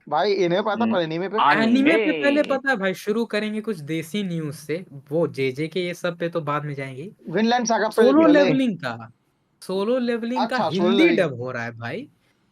भाई इन्हें पता पर एनीमे पे एनीमे पे पहले अनिमे पता है भाई, शुरू करेंगे कुछ देसी न्यूज से। वो जेजे के ये सब पे तो बाद में जाएंगे। विनलैंड सागा पे सोलो पहले। लेवलिंग का, सोलो लेवलिंग का अच्छा सोलो हिंदी लेवलिंग। डब हो रहा है भाई।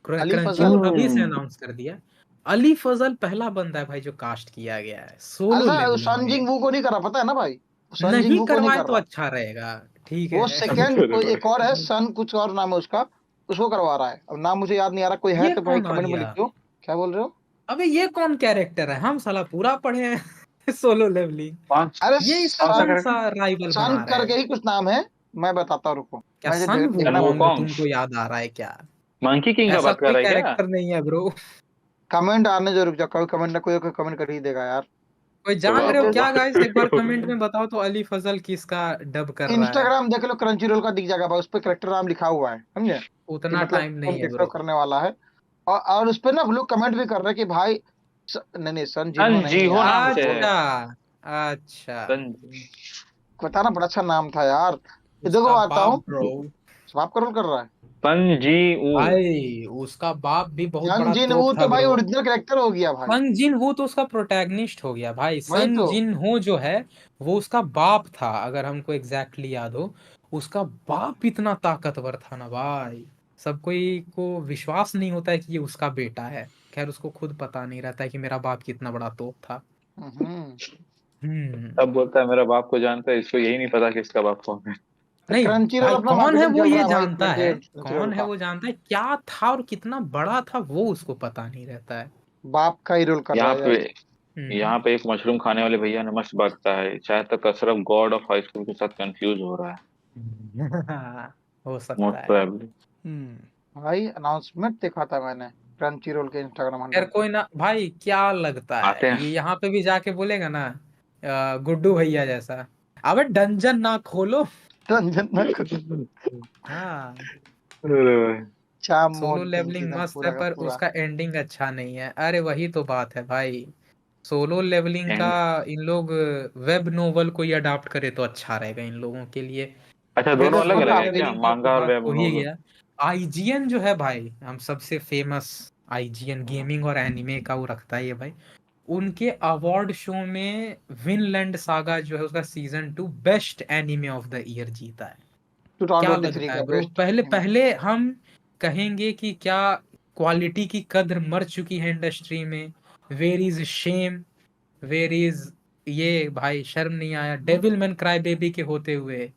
अली क्रंची फजल। रोल अभी से अनाउंस कर दिया। अली फजल पहला बंदा है भाई जो कास्ट किया गया है सोलो अच्छा लेवलिंग सन में। जिंग वू को नहीं करा, पता है ना भाई? सन जिंग नहीं वू को नहीं करवाए कर तो रहा। अच्छा रहेगा। ठीक वो है। सेकंड अरे कोई भाई एक और है, सन कुछ और नाम है उसका। उसको करवा रहा है, अब नाम मुझे याद नहीं आ रहा, कोई है ये तो भाई कौन आ कमेंट में गया? लिख दो। क्या बोल रहे हो? अबे ये कौन कैरेक्टर है? हम साला पूरा पढ़े हैं सोलो लेवलिंग। कौन अरे ये इसका कौन सा कौन सन, सा करेक्टर? राइवल सन बना रहा करके है? ही कुछ नाम है। मैं बताता हूँ, रुको। क्या मैं सन देखना वुकोंग पड़ेगा। वुकोंग तुमको याद आ रहा है क्या? मंकी किंग का ऐसा बात कर कोई रहा है क्या? कैरेक्टर नहीं है ब्रो। कमेंट आने जो, रुक जाओ, कोई कमेंट ना कोई कमेंट कर ही देगा यार। कोई जान वाह रहे हो वाह क्या वाह। गाइस? एक बार कमेंट में बताओ तो अली फजल किसका डब कर रहा है। इंस्टाग्राम देख लो, क्रंची रोल का दिख जाएगा भाई, उस पर करेक्टर नाम लिखा हुआ है, समझे? कि उतना मतलब टाइम कौन नहीं है करेक्टर ब्रो। करने वाला है। और उस पर ना लोग कमेंट भी कर रहे हैं कि भाई नहीं नहीं, सन जिनहो सन नहीं जीहो यार, नाम कुछ से और। है। अच्छा अच्छा। सन बताना, बड़ा अच्छा नाम था यार। ये देखो उसका आता बाप हूँ। ब्रो। स्वाप का रोल कर रहा है। सन जी ऊ। भाई उसका बाप भी बहुत सन बड़ा जिन तोप वो था तो भाई ब्रो। ओरिजिनल करेक्टर हो गया भाई। सन जिन हो तो उसका प्रोटैगनिस्ट हो गया भाई। वही सन तो। जिन हो जो है वो उसका बाप था, अगर हमको एग्जैक्टली याद हो। उसका बाप इतना ताकतवर था ना भाई। सब कोई को विश्वास नहीं होता है कि ये उसका बेटा है। खैर उसको खुद पता नहीं रहता है कि मेरा बाप कितना बड़ा तोप था। हम्म। हम्म। तब बोलता है मेरा बाप को जानता है, इसको यही नहीं पता कि इसका बाप कौन है। नहीं क्रंची रोल भाई, अपना कौन है मार्केटिंग वो चल रहा ये है भाई, जानता है। क्रंची रोल कौन है का। वो जानता है, क्या था और कितना बड़ा था वो उसको पता नहीं रहता है। बाप का ही रोल कर रहा यहाँ है पे यार। हम्म। यहाँ पे एक मशरूम खाने वाले भैया ने मस्त बांटता है, शायद तक Ashraf God of high school के साथ कंफ्यूज हो रहा है। हो सकता मोस्ट है। प्रोबेबली। भाई अनाउंसमेंट देखा था मैंने, क्रंची रोल के इंस्टाग्राम यार हैंडल पे। कोई ना भाई, क्या लगता आते है हैं। ये यहाँ पे भी जाके बोलेगा ना, गुड्डू भैया जैसा, अबे डंजन ना खोलो। रंजन ना करो। हाँ। अरे भाई। चाम सोलो मोड देंगे लेवलिंग एकदम मस्त है पूरा का पर पूरा। उसका एंडिंग अच्छा नहीं है। अरे वही तो बात है भाई। सोलो लेवलिंग का एंड इन लोग वेब नोवेल को ही अडॉप्ट करे तो अच्छा रहेगा इन लोगों के लिए। अच्छा, फिर दोनों अलग सोलो अलग हाँ है क्या, लेवलिंग का तो मांगा और बात वेब हो ही नोवेल? गया। आईजीएन जो है भाई, हम सबसे फेमस आईजीएन गेमिंग और एनिमे का वो रखता है ये भाई। उनके अवार्ड शो में विनलैंड सागा जो है उसका season 2 best anime of the year जीता है। क्या 2023 लगता का है ब्रो? बेस्ट पहले एनिमे। पहले हम कहेंगे कि क्या क्वालिटी की कद्र मर चुकी है इंडस्ट्री में। Where is shame, where is, ये भाई शर्म नहीं आया डेविल मैन क्राई बेबी के होते हुए।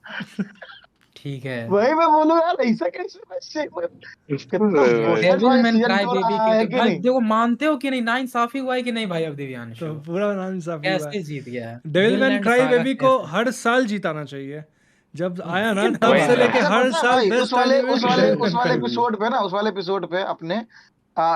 ठीक है। वही मैं बोलूं यार, ऐसा कैसे वैसे कितना अरे भाई। बोल्ड डेविल भाई मैन सीजन क्राई 2 बेबी रहा के है तो कि भाई नहीं? देखो, मानते हो कि नहीं, नाइंसाफी हुआ है कि नहीं भाई? अब तो दिव्यांशु पूरा नाम इंसाफी हुआ कैसे है। जीत गया है? डेविलमैन विनलैंड क्राई सागा बेबी को कैसे? हर साल जिताना चाहिए। जब आया ना लेकिन तब वही से ना। लेके अच्छा हर पता है साल भाई, बेस्ट एनिमे उस डेविलमैन वाले क्राई बेबी। एपिसोड पे ना, उस वाले एपिसोड पे अपने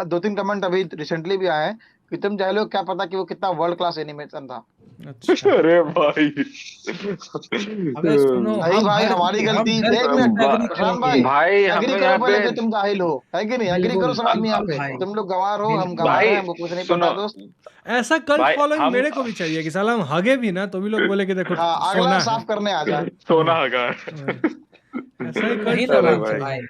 2-3 कमेंट अभी रिसेंटली भी आए हैं कि तुम चाहे लो, क्या पता कि वो कितना वर्ल्ड क्लास एनिमेशन था। अच्छा। अरे भाई। अबे सुनो, सही भाई, हमारी हम गलती। हर एक चीज मिनट, पे एग्री प्रशांत करेंगे। भाई, भाई एग्री हमें करो यहाँ पे। पहले कि तुम जाहिल हो, है कि नहीं? एग्री करो बिल्कुल सब आदमी यहाँ बिल्कुल पे। भाई। तुम लोग गंवार हो, हम बिल्कुल। गंवार हैं, भाई हमको कुछ नहीं सुनो। पता दोस्त। ऐसा कल्ट भाई फॉलोइंग हम मेरे को भी चाहिए कि साला हम हगे भी ना तो भी लोग बोले कि देखो हाँ, अगला सोना है। साफ करने आ जाए। सोना होगा। हाँ, ऐसा ही कल्ट नहीं ना अरे फॉलोइंग बनता भाई। भाई। चाहिए।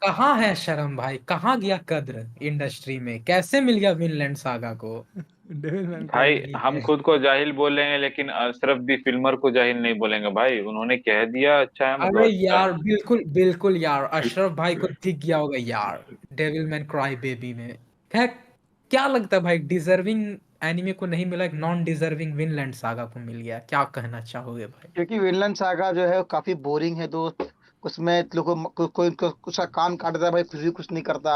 कहाँ है शर्म भाई? कहाँ गया कद्र इंडस्ट्री में? कैसे मिल गया विनलैंड सागा को? डेविलमैन क्राई भाई बेबी। ठीक हम है। खुद को जाहिल बोलेंगे लेकिन अशरफ दी फिल्मर को जाहिल नहीं बोलेंगे भाई, उन्होंने कह दिया अच्छा है, अरे मतलब अच्छा यार बिल्कुल बिल्कुल यार, अशरफ भाई को दिख गया होगा यार डेविल मैन क्राई बेबी में। खैर, क्या लगता है भाई, डिजर्विंग एनिमे को नहीं मिला, एक नॉन डिजर्विंग विनलैंड सागा को मिल गया? क्या कहना चाहोगे भाई? क्योंकि विनलैंड सागा जो है काफी बोरिंग है दोस्त। उसमें लोगों कोई उसका कान काटता है भाई, फिर भी कुछ नहीं करता,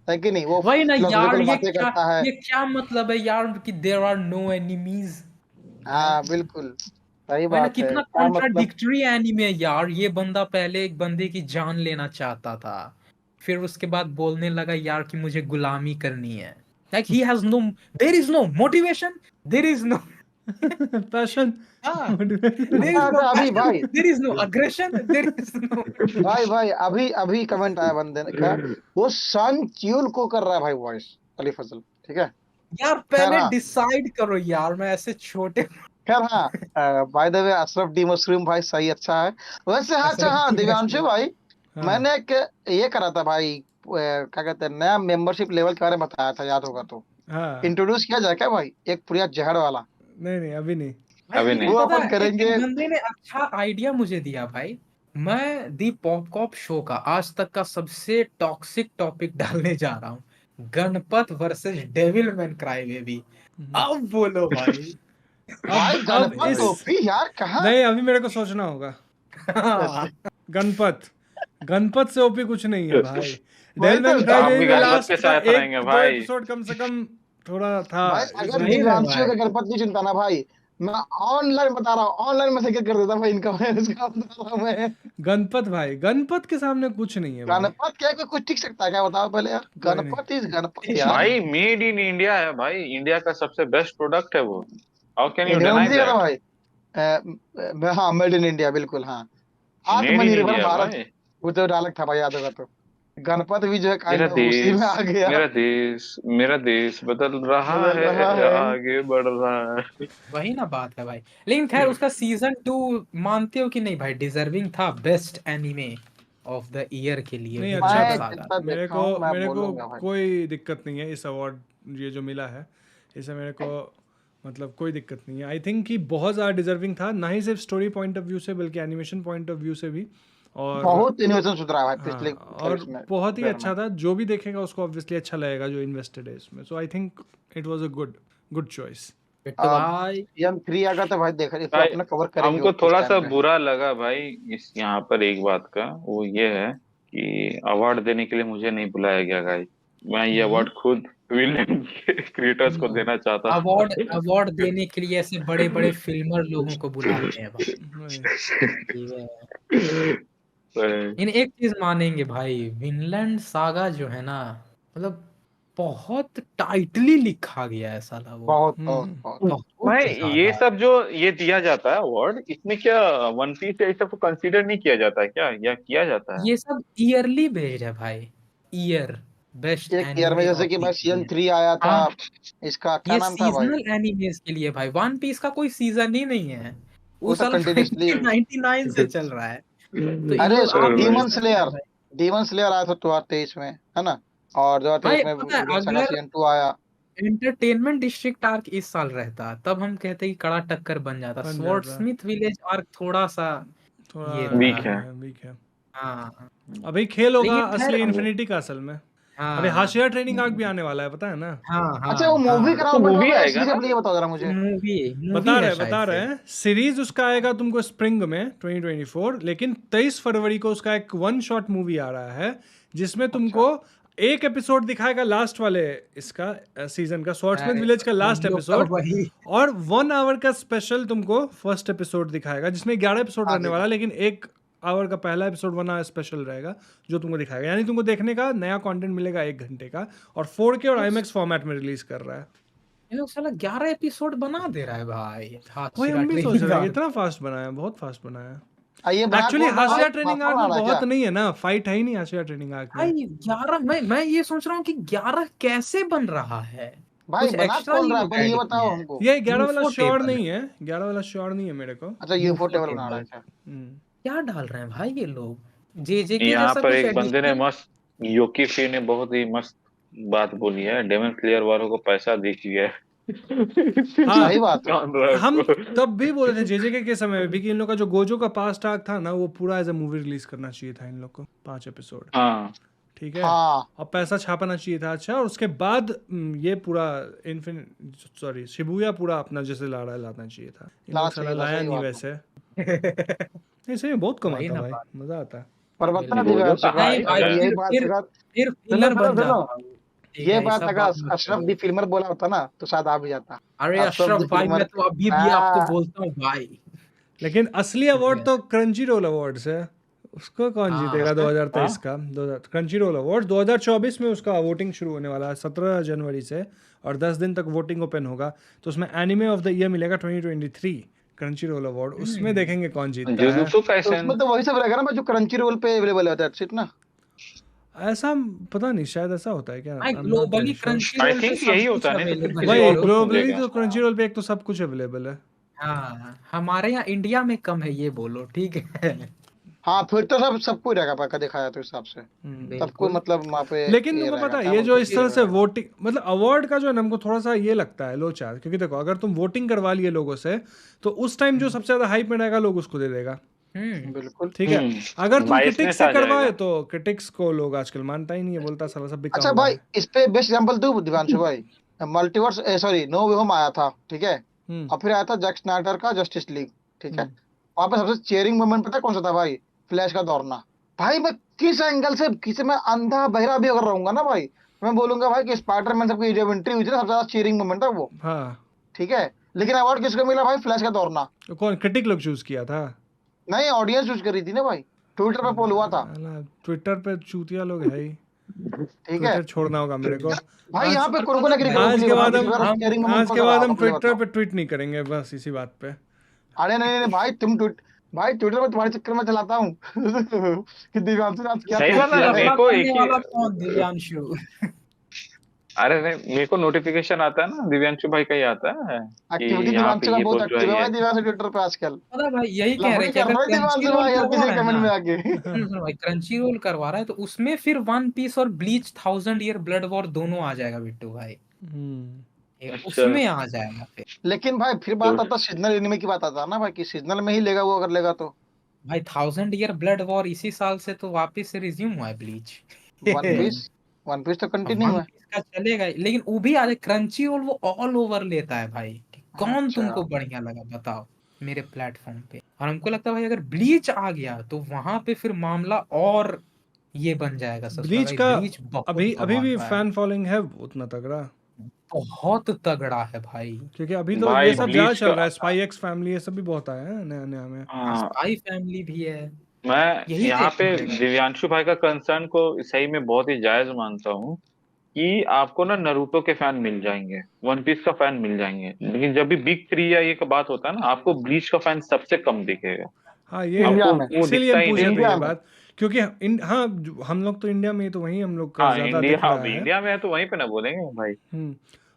है कि नहीं? वो वही ना यार, फिलोसफिकल बातें करता है। ये क्या मतलब है यार कि देयर आर नो एनिमीज है? हाँ बिल्कुल, सही वही ना, बात है, कितना क्या मतलब। कॉन्ट्राडिक्टरी एनीमे यार। ये बंदा पहले एक बंदे की जान लेना चाहता था, फिर उसके बाद बोलने लगा यार कि मुझे गुलामी करनी है। Like he has no, there is no motivation, there is no passion. हाँ, देयर अच्छा इज नो अच्छा, अभी पैशन, भाई, there is no aggression, there is no. भाई अभी अभी कमेंट आया बंदे का, वो सन च्यूल को कर रहा है भाई वॉइस, अली फजल, ठीक है। यार खैर पहले हाँ, डिसाइड करो यार, मैं ऐसे छोटे खैर हाँ, by the way Ashraf D mushroom भाई सही, अच्छा है वैसे। हाँ अच्छा, असर हाँ की दिव्यांशु मछली। भाई, हाँ मैंने एक ये करा था भाई, क्या कहते हैं, नया मेंबरशिप लेवल के बारे में बताया था, याद होगा तो। हाँ इंट्रोड्यूस किया जाए क्या भाई, एक पूरा जहर वाला। नहीं अभी नहीं। भाई अभी लेकिन नहीं। वो पता अपन है करेंगे। एक बंदे ने अच्छा आइडिया मुझे दिया भाई। मैं दी पॉपकॉप शो का आज तक का सबसे टॉक्सिक टॉपिक डालने जा रहा हूँ, Ganpat versus devil man cry baby. अब बोलो भाई। भाई अब गणपत इस ओपी यार, कहाँ नहीं, अभी मेरे को सोचना होगा। हाँ, गणपत से ओपी कुछ नहीं है भाई। वही डेविल तो। मैन क्राई हम बेबी भी में गणपत के लास्ट का साथ रहेंगे एक दो भाई। एपिसोड कम से कम थोड़ा था। भाई अगर इसलिए सही में दिव्यांशु भाई। का गणपत नहीं चुनता ना भाई, मैं ऑनलाइन बता रहा हूँ, ऑनलाइन मैसेज कर देता भाई इनका, मैं इसका बता रहा हूँ मैं। गणपत भाई, गणपत के सामने कुछ नहीं है भाई। गणपत क्या कोई कुछ टिक सकता है क्या, बताओ पहले यार। कोई नहीं। गणपत इज गणपत यार। भाई मेड इन इंडिया है भाई, इंडिया का सबसे बेस्ट प्रोडक्ट है वो। हाउ कैन यू इंडिया में डिनाई नहीं कहता दैट? भाई। हाँ, मेड इन इंडिया, बिल्कुल हाँ। मेड इन आत्मनिर्भर इंडिया भारत, भाई। वो तो डायलॉग था भाई, याद होगा तो। गणपत भी जो है मेरा काइंड ऑफ उसी देश, में आ गया। मेरा देश बदल रहा बदल रहा है, है। आगे बढ़ रहा है। वही ना बात है भाई। लेकिन खैर उसका सीजन 2 मानते हो कि नहीं भाई, डिजर्विंग था best anime of the year के लिए नहीं अच्छा विनलैंड मैं था। सागा। जितना मेरे देखा को हूँ मैं मेरे को बोलूंगा भाई। कोई दिक्कत नहीं है इस अवार्ड ये जो मिला है, इससे मेरे को मतलब कोई दिक्कत नहीं है। आई थिंक कि बहुत ज़्यादा डिजर्विंग था, ना ही सिर्फ स्टोरी पॉइंट ऑफ व्यू से बल्कि एनिमेशन पॉइंट ऑफ व्यू से भी। और बहुत इनोवेशन सुधरा है भाई हाँ, पिछले और इसमें बहुत ही ईयर में। अच्छा था। जो भी देखेगा उसको ऑब्वियसली अच्छा लगेगा जो इन्वेस्टेड है इसमें। So I think it was a good choice. Bittu भाई सीजन 3 आएगा तो भाई देखा इसको भाई अपना कवर करेंगे हमको उस थोड़ा सा टाइम पे। बुरा लगा भाई इस यहाँ पर एक बात का, वो ये है कि अवार्ड देने के लिए मुझे नहीं बुलाया गया गाइस। मैं ये अवार्ड खुद विलेन के क्रिएटर्स को देना चाहता अवार्ड था। अवार्ड देने के लिए ऐसे बड़े बड़े फिल्मर लोगों को बुलाते हैं भाई। ठीक है। इन एक चीज मानेंगे भाई, विनलैंड सागा जो है ना, मतलब बहुत टाइटली लिखा गया है साला वो। बहुत बहुत बहुत। बहुत भाई ये ज्यादा। सब जो ये दिया जाता है अवार्ड, इसमें क्या वन पीस या इस सब को कंसीडर नहीं किया जाता है क्या, या किया जाता है? ये सब ईयरली बेस्ड है भाई। ईयर बेस्ट एक ईयर में एनिमे जैसे ऑफ कि द भाई सीजन ईयर। 3 आया था, हाँ, इसका क्या ये नाम था भाई, सीजनल एनिमेस के लिए भाई, वन पीस का कोई सीजन ही नहीं है। वो वो सब साला कंटिन्यूसली। 1999 से चल रहा है। तो इन अरे लोग उसका आप बोल डीमन सकते हैं स्लेयर, भाई। डीमन स्लेयर आया था 2023 में, है ना। और भाई 2023 में पता है, विलेन सागा अगर सीजन 2 आया। एंटरटेनमेंट डिस्ट्रिक्ट आर्क इस साल रहता तब हम कहते कि कड़ा टक्कर बन जाता। बन स्वॉर्ड जाता स्मिथ विलेज आर्क थोड़ा सा थोड़ा ये वीक रहा। है। वीक है। हाँ अभी खेल होगा लेकिन खैर असली इन्फिनिटी का असल में। अभी हाँ हाशिया ट्रेनिंग आर्क भी आने वाला है, पता है ना। हाँ अच्छा वो हाँ मूवी हाँ। कराओ तो बन मूवी रहा है, आएगा सीरीज ना? अपनी ये बताओ जरा मुझे। मूवी है शायद बता से। रहे हैं सीरीज उसका आएगा तुमको स्प्रिंग में 2024, लेकिन 23 फरवरी को उसका एक वन शॉट मूवी आ रहा है जिसमें तुमको एक एपिसोड दिखाएगा लास्ट वाले इसका सीजन का, स्वॉर्ड्समैन अरे, विलेज का लास्ट हम लोग का एपिसोड, वही। और 1 आवर का स्पेशल तुमको फर्स्ट एपिसोड दिखाएगा जिसमें 11 एपिसोड हाँ रहने वाला है, लेकिन 1 आवर का पहला एपिसोड 1 आवर स्पेशल रहेगा जो तुमको दिखाएगा। यानी तुमको देखने का नया कंटेंट मिलेगा 1 घंटे का, और 4K और IMAX फॉर्मेट में रिलीज कर रहा है। ये लोग साला 11 एपिसोड बना दे रहा है भाई। वही हाशिरा हम भी सोच ट्रेनिंग रहे हैं, आर्क। इतना फास्ट बनाया, बहुत फास्ट बनाया। ये बना एक्चुअली कौन रहा है हाशिया भाई? ट्रेनिंग मास्टर आर्क बना में रहा है बहुत क्या? नहीं है ना, फाइट है ही नहीं हाशिया ट्रेनिंग आर्क में। भाई 11 मैं ये सोच रहा हूँ कि 11 कैसे बन रहा है। भाई कुछ बना एक्स्ट्रा कौन ही रहा है, लोग पहले ये ऐड बताओ किए हैं। हमको। ये 11 वाला यूफो श्योर टेबल नहीं है, 11 वाला श्योर नहीं है मेरे को। अच्छा यूफो टेबल बना रहा है टेबल। क्या? क्या डाल रहे हैं भाई ये लोग, जे के यहाँ जैसा पर कुछ एक बंदे ने एडिशनल। मस्त, योकी फी ने बहुत ही मस्त बात बोली है, डेमन क्लियर वालों को पैसा दिया है। हाँ, सही बात है। जान रहा है हम उसको। तब भी बोले थे जेजे के समय में भी कि इन लोग का जो गोजो का पास्ट आर्क था ना वो पूरा एज अ मूवी रिलीज करना चाहिए था इन लोग को, 5 एपिसोड। हाँ ठीक है, हाँ और पैसा छापना चाहिए था अच्छा, और उसके बाद ये पूरा शिबुया पूरा अपना जैसे लाना चाहिए था। इन लाना लोग साला चाहिए था, लाया सही नहीं बात वैसे। नहीं सही में बहुत वही कमाता ना भाई, बात। मजा आता। पर बता बिल्कुल। गोजो दिव्यांशु कहाँ भाई, नहीं भाई, अगर है? यही फिर बात फिर अगर फिर सुनो फिल्मर सुनो बन सुनो, जाता। ठीक ये है, ये बात सब अगर बात मत अशरफ करो। दी फिल्मर बोला होता ना तो शायद आ भी जाता। अरे अशरफ अशरफ दी भाई, मैं फिल्मर। तो अभी भी आपको बोलता हूँ भाई। लेकिन असली अवार्ड तो क्रंची रोल अवार्ड्स है, उसको कौन हाँ जीतेगा हाँ 2023 का? क्रंची रोल अवार्ड 2024 में उसका वोटिंग शुरू होने वाला है 17 जनवरी से, और 10 दिन तक वोटिंग ओपन होगा। तो उसमें एनिमे ऑफ द ईयर मिलेगा 2023 क्रंची रोल अवार्ड, उसमें देखेंगे कौन जीतता है। जुजुत्सु तो काइसेन। उसमें तो वही सब रहेगा ना जो क्रंची रोल पे अवेलेबल होता है ना। ऐसा पता नहीं, शायद ऐसा होता है क्या? भाई, I'm not globally very sure। Crunchyroll पे थिंक सब यही कुछ होता नहीं तो फिर अवेलेबल किसी है वही और को क्यों ग्लोबली देगा? तो क्रंची रोल पे एक तो सब कुछ अवेलेबल है। हाँ, हमारे यहाँ इंडिया में कम है ये बोलो, ठीक है। हाँ फिर तो सबको ही रहेगा पक्का, देखा जाए तो हिसाब से सबको बिल्कुल मतलब वहाँ पे लेकिन ये तुमको रहेगा, पता है क्या ये जो बोलते इस हैं, तरह ये से रहेगा। वोटिंग मतलब अवार्ड का जो है ना हमको थोड़ा सा ये लगता है लोचा, क्योंकि देखो अगर तुम वोटिंग करवा लिए लोगों से तो उस टाइम जो सबसे ज्यादा हाइप में रहेगा लोग उसको दे देगा, बिल्कुल। ठीक है। अगर तुम क्रिटिक्स बाइसनेस से आ करवाए जाएगा। तो क्रिटिक्स को लोग आजकल मानता ही नहीं है, बोलता साला सब बिका अच्छा हुआ भाई है। इस पे बेस्ट एग्जांपल दूं दिवांशु भाई, मल्टीवर्स सॉरी नो वे होम आया था, ठीक है। हम्म और फिर आया था जैक स्नाइडर का जस्टिस लीग, ठीक है। हम्म वहां पे सबसे चेयरिंग मोमेंट पता है कौन सा था भाई? फ्लैश का दौड़ना। भाई मैं किस एंगल से, किसी में अंधा बहरा भी अगर रहूंगा ना भाई, मैं बोलूंगा भाई कि स्पाइडरमैन सबकी जब एंट्री हुई थी ना, सबसे ज्यादा चीयरिंग मोमेंट है वो, हाँ ठीक है। लेकिन अवार्ड किसको मिला भाई? फ्लैश का दौड़ना। तो कौन क्रिटिक लोग चूज किया था? नहीं, ऑडियंस चूज करी थी ना भाई, ट्विटर पे पोल हुआ था, ट्विटर पे चूतिया लोग है ही। ठीक है। ट्विटर छोड़ना होगा मेरे को। भाई यहाँ आज पे और कौन पता कौन है एग्री भाई, करो, आज मुझे के बताओ बाद किसी हम बार हम चेयरिंग मोमेंट आज कौन के सा बाद रहा था, हम मुझे ट्विटर बताओ। पे ट्वीट नहीं करेंगे बस इसी बात पे। अरे नहीं नहीं भाई तुम ट्विट, भाई ट्विटर में तुम्हारे चक्कर में चलाता हूँ कि दिव्यांशु ने आज क्या सही ट्वीट बात है किया ना, है। मेरे घपला को करने एक ही, वाला कौन? दिव्यांशु। अरे नहीं, मेरे को नोटिफिकेशन आता है ना दिव्यांशु भाई का ही आता है कि एक्टिविटी यहाँ पे दिव्यांशु का ये बहुत पोस्ट जो एक्टिव है है ये भाई, दिव्यांशु ट्विटर पे आजकल पता है भाई, यही कह रहे लफड़े हैं कि कर अगर रहा है क्रंची दिव्यांशु रोल भाई यार करवा किसी रहा है कमेंट ना, में आके सुनो भाई, क्रंची रोल करवा रहा है तो उसमें फिर वन पीस और ब्लीच 1000 ईयर ब्लड वॉर दोनों आ जाएगा बिट्टू भाई। ये अच्छा। उसमें आ जाएगा फिर। लेकिन भाई फिर तो बात आता सीजनल एनिमे की, बात आता ना भाई कि सीजनल में ही लेगा वो, अगर लेगा तो। भाई 1000 ईयर ब्लड वॉर इसी साल से तो वापस से रिज्यूम हुआ है Bleach. One piece, one piece तो कंटिन्यू वन है। पीस का चलेगा ही, लेकिन वो भी आज क्रंची रोल वो ऑल ओवर लेता है भाई। कौन अच्छा तुमको बढ़िया लगा बताओ मेरे प्लेटफॉर्म पे? और हमको लगता है भाई अगर ब्लीच आ गया तो वहां पे फिर मामला और ये बन जाएगा ससुरा ब्लीच भाई। का ब्लीच बहुत अभी अभी बवाल भी रहा है, फैन फॉलोइंग है उतना तगड़ा, बहुत तगड़ा है भाई। क्योंकि अभी तो ये भाई सब ज्यादा ब्लीच चल का, रहा है, स्पाई एक्स फैमिली ये सब भी बहुत आया है नया नया में। हाँ, स्पाई फैमिली भी है, मैं यही यहाँ पे देखने पड़ेगा। दिव्यांशु भाई का कंसर्न को सही में बहुत ही जायज मानता हूँ कि आपको ना नरूटो के फैन मिल जाएंगे, वन पीस का फैन मिल जाएंगे, लेकिन जब भी बिग थ्री या ये का बात होता है ना, आपको ब्लीच का फैन सबसे कम दिखेगा। हाँ ये इंडिया आपको में, वो इसीलिए दिखता हम ही पूछे नहीं थे है। इंडिया ये में बात, क्योंकि हाँ हम लोग तो इंडिया में, तो वहीं हम लोग का हाँ ज्यादा इंडिया, दिख हाँ रहा अभी है। इंडिया में है तो वहीं पे ना बोलेंगे भाई।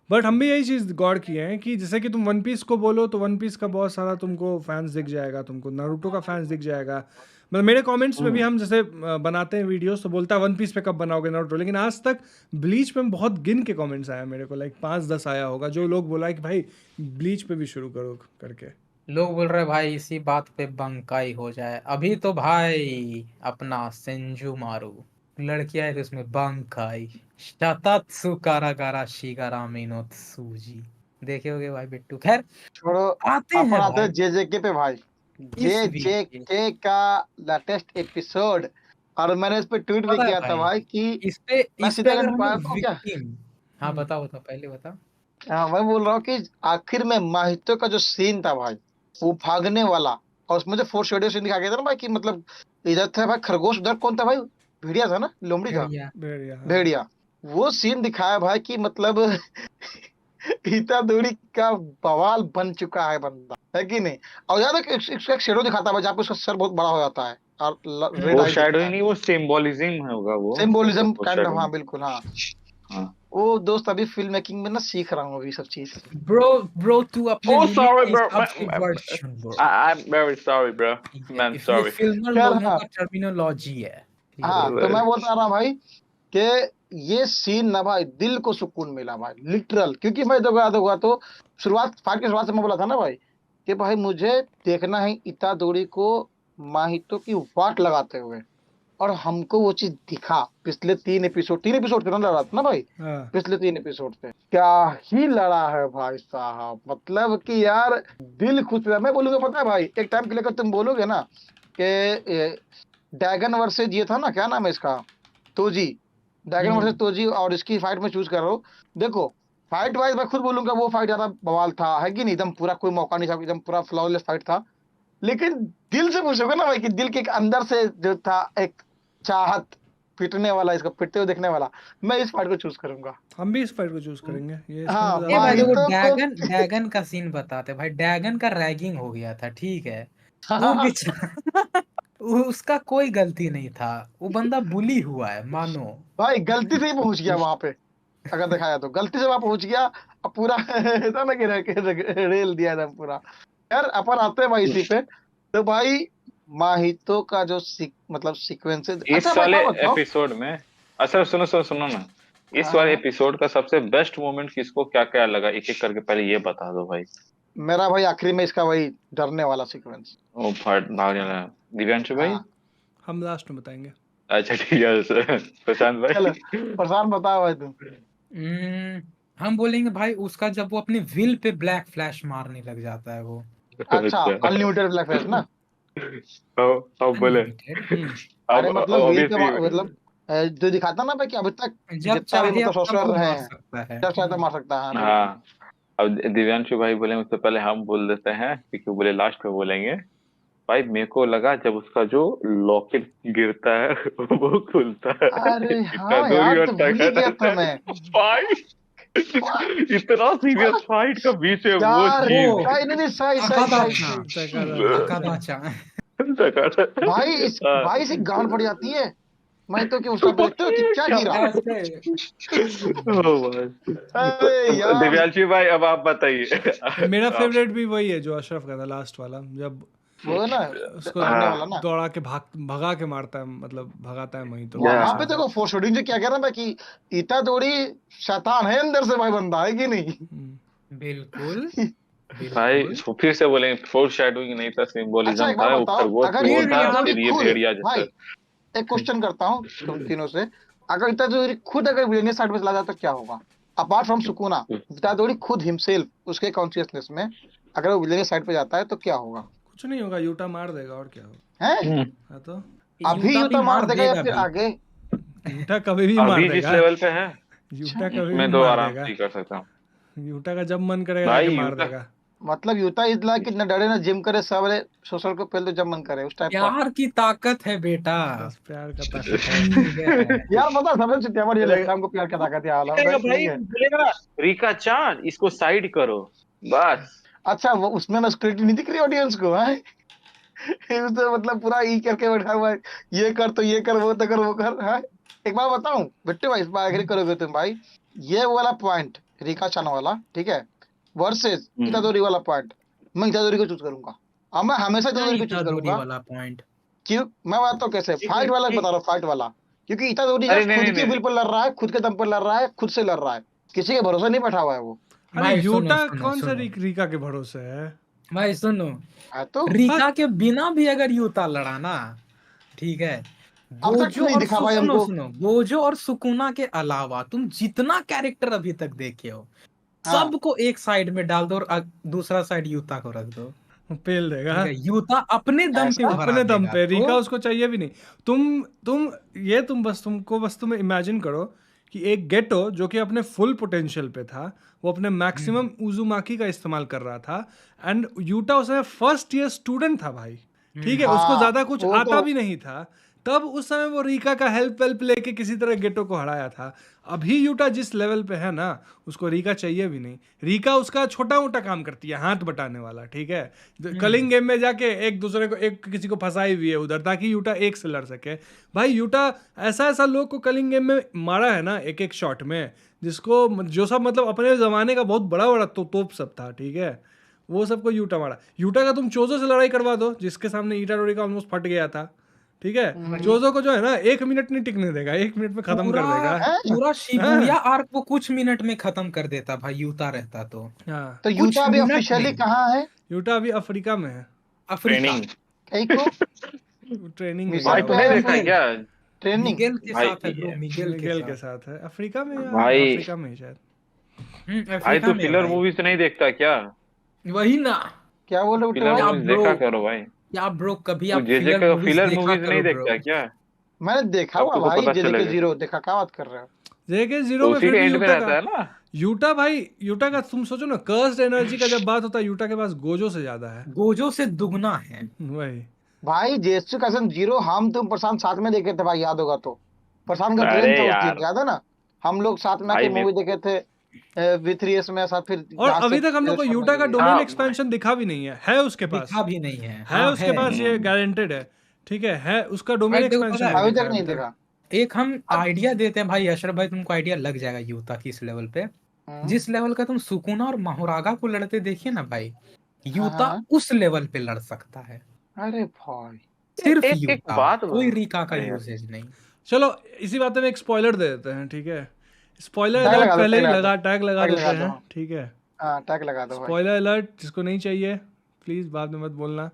बट हम भी यही चीज गौर किए हैं कि जैसे कि तुम वन पीस को बोलो तो वन पीस का बहुत सारा तुमको फैंस दिख जाएगा, तुमको नारुतो का फैंस दिख जाएगा। मतलब मेरे कमेंट्स में भी हम जैसे बनाते हैं वीडियोस तो बोलता है वन पीस पे कब बनाओगे नारुतो, लेकिन आज तक ब्लीच पे बहुत गिन के कमेंट्स आया मेरे को, लाइक 5-10 आया होगा जो लोग बोला कि भाई ब्लीच पे भी शुरू करो करके। लोग बोल रहे भाई इसी बात पे बंकाई हो जाए। अभी तो भाई अपना सेंजू मारू लड़कियां है तो उसमें बंकाई शतात्सु कारागारा शिगारामिनो त्सुजी देखे होगे भाई बिट्टू। खैर छोड़ो। आते अपन हैं आते भाई हैं जेजेके पे भाई, इस वीक। जेजेके का लेटेस्ट एपिसोड। और मैंने इस पे ट्वीट भी पता है किया था भाई भाई कि मैं इस पे सीधा अगर कहना हम पाया लोग तो क्या। विक्टिम। हाँ बताओ बताओ पहले बताओ। हाँ मैं बोल रहा हूँ कि आखिर में माहितो का जो सीन था भाई, वो भागने वाला, और उसमें जो फोर्स शेडो सीन दिखाया गया था ना भाई कि मतलब इधर था भाई खरगोश, उधर कौन था भाई? भेड़िया था ना, लोमड़ी था? बढ़िया। बढ़िया हाँ। भेड़िया। वो सीन दिखाया भाई कि मतलब इतना दूरी का बवाल बन चुका है बंदा, है कि नहीं? और यार इसका एक शेडो दिखाता है भाई जहाँ पे उसका सर बहुत बड़ा हो जाता है और रेड वो आइज शैडो दिखता ही है। नहीं, वो सिंबोलिज्म होगा वो, सिंबोलिज्म वो काइंड ऑफ, शैडो। हाँ बिल्कुल हाँ। हाँ। वो दोस्त अभी फिल्म मेकिंग में ना सीख रहा हूँ अभी सब चीज। ब्रो ब्रो तू अपने Oh लिमिट sorry के bro, हिसाब से वर्ड चुन bro. I'm very sorry bro, ठीक है, man ये sorry। फिल्मर खैर लोगों हाँ, का टर्मिनोलॉजी है, ठीक है। हाँ तो मैं बता रहा हूँ भाई कि ये सीन ना भाई दिल को सुकून मिला भाई, लिटरल। क्योंकि मैं देखो याद होगा तो शुरुआत, फाइट की शुरुआत से मैं बोला था ना भाई कि भाई मुझे देखना है इतादोरी को माहितो की वाट लगाते हुए, और हमको वो चीज दिखा पिछले 3 एपिसोड, 3 एपिसोड के ना लड़ा था ना भाई, हाँ पिछले 3 एपिसोड से क्या ही लड़ा है भाई साहब। मतलब कि यार दिल खुश हुआ। मैं बोलूंगा पता है भाई, एक टाइम के लिए तुम बोलोगे ना कि ड्रैगन वर्सेज ये था ना, क्या नाम है इसका, तोजी, ड्रैगन वर्सेज तोजी, और इसकी फाइट में चूज करो। देखो फाइट वाइज मैं खुद बोलूंगा वो फाइट ज्यादा बवाल था, है कि नहीं? एकदम पूरा कोई मौका नहीं था, एकदम पूरा फ्लॉलेस फाइट था। लेकिन दिल से पूछोगे ना भाई कि दिल के एक अंदर से जो था एक चाहत पिटने वाला, इसको पिटते हुए देखने वाला, मैं इस फाइट को चूज करूंगा। हम भी इस फाइट को चूज करेंगे, ये इसमें हाँ तो ए ज्यादा भाई वो देखो नहीं है। माहितो को ड्रैगन का सीन बताते भाई। ड्रैगन का रैगिंग हो गया था, ठीक है। वो बेचारा उसका कोई गलती नहीं था, वो बंदा बुली हुआ है मानो। भाई गलती से ही पहुंच गया वहां पे, अगर देखा जाए तो गलती से वहां पहुंच गया। अब पूरा था ना कि रेल दिया एकदम पूरा। यार अपन आते हैं भाई इसी पे। तो भाई माहितो का जो मतलब सीक्वेंस है। इस अच्छा भाई वाले मैं बताओ। एपिसोड में, अच्छा सुनो सुनो सुनो ना, इस हाँ वाले हाँ। एपिसोड का सबसे बेस्ट मोमेंट किसको क्या क्या लगा, एक एक करके पहले ये बता दो भाई। मेरा भाई आखिरी में इसका वही डरने वाला सीक्वेंस। ओ भागने लगा। दिव्यांशु भाई। हाँ हम लास्ट में बताएंगे। अच्छा ठीक है प्रशांत चलो भाई। प्रशांत बताओ भाई तुम। हम बोलेंगे भाई उसका जब वो अपने विल पे ब्लैक फ्लैश मारने लग जाता है वो अच्छा अच्छा अनलिमिटेड ब्लैक फ्लैश ना। अब बोले। अनलिमिटेड। अरे अब मतलब व्हील पे ऑब्वियसली। मतलब जो दिखाता ना भाई कि अभी तक जब जितना भी चाहे मतलब अपना सॉर्सरर वो रहे मार हैं सकता है। जब चाहे तो मार सकता है। हाँ बिल्कुल। हाँ, अब दिव्यांशु भाई बोलेंगे उससे पहले हम बोल देते हैं, क्योंकि वो बोले लास्ट में बोलेंगे। भाई मेरे को लगा जब उसका जो लॉकेट गिरता है वो खुलता है, अरे हाँ इतादोरी यार और तो भूल ही गया था टकाटा मैं। फाइट, इतना सीरियस फाइट का बीच में वो यार चीज। वो सही नहीं नहीं, सही सही सही अकादाचा सही। अकादाचा टकाटा। भाई इस हाँ, भाई से गांड पड़ जाती है। मैं तो कि उस टाइम पे देखते हो कि क्या क्या। गिरा। ऐसे। ओ भाई। अरे यार दिव्यांशु भाई अब आप बताइए। मेरा आप। फेवरेट भी वही है जो अशरफ का था, लास्ट वाला, जब वो है ना उसको डरने वाला ना। दौड़ा के भगा के मारता है, मतलब भगाता है वहीं तो या वहां पे हमेशा। देखो फोरशूटिंग से क्या कह रहा था कि इतादोरी शैतान है अंदर से भाई, बंदा है कि नहीं। बिल्कुल भाई बिल्कुल। फिर से बोलेंगे, फोर शैडोइंग नहीं था, अच्छा सिंबोलिज्म एक बात था, वो बताओ, खरगोश अगर वो फिर था, यहाँ इतादोरी फिर ये खुद भेड़िया भाई, जैसा। एक क्वेश्चन करता हूँ तुम तीनों से। अगर इतादोरी खुद अगर विलेनियस साइड में चला जाता तो क्या होगा? अपार्ट फ्रॉम सुकुना, इतादोरी खुद हिमसेल्फ उसके कॉन्शियसनेस में अगर वो विलेनियस साइड पे जाता है तो क्या होगा? कुछ नहीं होगा, यूटा मार देगा और क्या होगा। हैं? हम्म। हाँ तो अभी यूता भी यूता मार मार देगा या देगा फिर भी। आगे? यूटा कभी भी मार अभी जिस देगा। लेवल पे है, अच्छा यूटा कभी भी उसमें तो मार आराम देगा। से ही कर सकता हूँ। यूटा का जब मन करेगा जाके भाई मार यूता। देगा। मतलब यूता इज लाइक कि न डरे ना जिम करे, सबरे सोशल को पहले तो जब मन करे उस टाइप का। प्यार की ताकत है बेटा। बस प्यार का ताकत है। ठीक है। यार पता है, सबसे चिट्ठिया ये लगता है हमको प्यार का ताकत यार बोलेगा ठीक भाई, है। बोलेगा रीका चांद इसको साइड करो बस। अच्छा वो उसमें ना स्क्रिप्ट नहीं दिख रही ऑडियंस को है। तो मतलब पूरा ई करके बैठा हुआ है, ये कर तो ये कर, वो तो कर वो कर है। एक बार बताऊं बिट्टू भाई, इस बार एग्री करोगे तुम भाई, ये वाला पॉइंट रिका चाना वाला ठीक है वर्सेस हम्म। इतादोरी वाला पॉइंट, मैं इतादोरी को चूज करूंगा। अब मैं हमेशा क्या इतादोरी को चूज इतादोरी करूंगा। वाला पॉइंट? क्यों? मैं बताता हूँ कैसे, फाइट वाला बता रहा हूँ, फाइट वाला। क्योंकि इतादोरी अरे जस्ट नहीं खुद नहीं की नहीं। विल पर लड़ रहा है, खुद के दम पर लड़ रहा है, खुद से लड़ रहा है, किसी के भरोसे नहीं बैठा हुआ है वो। अरे भाई सुनो यूटा सुनो कौन सा सुनो। रीका के भरोसे है। भाई सुनो। है तो हाँ, रीका के बिना भी अगर यूता लड़ा ना, ठीक है, अब तक गोजो नहीं और दिखा भाई सुनो हमको। सुनो, गोजो और सुकुना के अलावा तुम जितना कैरेक्टर अभी तक देखे हो, हाँ सबको एक साइड में डाल दो और दूसरा साइड यूता को रख दो। पेल देगा ठीक है, यूता अपने दम पे ऐसा। वो हरा अपने दम देगा पे। तो। रीका उसको चाहिए भी नहीं। तुम ये तुम इमेजिन करो कि एक गेटो जो कि अपने फुल पोटेंशियल पे था, वो अपने मैक्सिमम उजुमाकी का इस्तेमाल कर रहा था, एंड यूटा उसमें फर्स्ट ईयर स्टूडेंट था भाई। ठीक है, उसको हाँ ज्यादा कुछ वो आता तो भी नहीं था। तब उस समय वो रीका का हेल्प वेल्प लेके किसी तरह गेटो को हराया था। अभी यूटा जिस लेवल पे है ना, उसको रीका चाहिए भी नहीं। रीका उसका छोटा मोटा काम करती है, हाथ बटाने वाला, ठीक है। कलिंग गेम में जाके एक दूसरे को, एक किसी को फंसाई हुई है उधर, ताकि यूटा एक से लड़ सके। भाई यूटा ऐसा ऐसा लोग को कलिंग गेम में मारा है ना, एक एक शॉट में, जिसको जो सब मतलब अपने जमाने का बहुत बड़ा बड़ा तोप सब था, ठीक है। वो सबको यूटा मारा। यूटा का तुम चोजो से लड़ाई करवा दो, जिसके सामने इटाडोरी का ऑलमोस्ट फट गया था, ठीक है। चोजो को जो है ना 1 मिनट नहीं टिकने देगा, 1 मिनट में खत्म कर पूरा देगा। है। पूरा शिबुया हाँ आर्क को कुछ मिनट में खत्म कर देता भाई, यूता रहता तो। हाँ। तो कुछ यूता अभी मिनट ऑफिशियली में। कहाँ है? यूटा अभी अफ्रीका में है। अफ्रीका। ट्रेनिंग। कहीं को ट्रेनिंग में भाई मिशन गया पे तूने है हुआ या है। देखा है फिर क्या? ट्रेनिंग? मिगेल के भाई साथ है ब्रो, मिगेल के मिगेल के साथ। साथ है, अफ्रीका में या भाई अफ्रीका में ही शायद। भाई अफ्रीका तू में है फिलर भाई। मूवीज नहीं देखता क्या? वही ना। क्या बोल रहे बिट्टू फिलर भाई? क्या मूवीज ब्रो, देखा करो भाई। क्या ब्रो, कभी तू आप जेजे फिलर का मूवीज फिलर देखा मूवीज नहीं करो ब्रो। देखता क्या? मैंने देखा तब हुआ तुझको भाई, पता जेके चलेगा। जीरो देखा, क्या बात कर रहे हो? जेके जीरो तो में उसी फिर के भी एंड में यूटा रहता का, है ना। यूटा भाई, यूटा का तुम सोचो ना, कर्स्ड एनर्जी का जब बात होता है, यूटा के पास गोजो से ज्यादा है। गोजो से दुगना है। वही। भाई जेसु कसन जीरो हम तुम प्रशांत साथ में देखे थे भाई, याद होगा तो। प्रशांत का अरे ट्रेन था उस दिन, यार याद है ना? हम लोग साथ में आके भाई मूवी मेरे। देखे थे V3S में साथ, फिर और जहाज से अभी तक हम लोग को तेजस छोड़ने यूटा के का लिए। डोमेन हाँ एक्सपेंशन दिखा भी नहीं है उसके पास। दिखा भी नहीं है, है हाँ उसके है। पास, ये हम्म। गारंटेड है। ठीक है उसका डोमेन भाई देखो पता एक्सपेंशन है, नहीं अभी दिखा तक है नहीं अभी तक। देखा। एक हम अब आइडिया देते हैं भाई अशरफ भाई, तुमको आइडिया लग जाएगा यूता किस लेवल पे। हम्म, जिस लेवल का तुम सुकुना और माहुरागा को लड़ते देखिए ना भाई, हाँ हाँ यूता हाँ। उस लेवल पे लड़ सकता है। अरे भाई सिर्फ एक यूटा, बात कोई रिका का अरे यार, यूसेज नहीं। चलो इसी बात में एक स्पॉइलर दे देते हैं, ठीक है? स्पॉइलर टैग अलर्ट लगा दो, पहले टैग ही लगा दो, टैग लगा टैग देते लगा दो, हैं, हाँ ठीक है? हाँ, टैग लगा दो भाई। स्पॉइलर अलर्ट जिसको नहीं चाहिए प्लीज़ बाद में मत बोलना,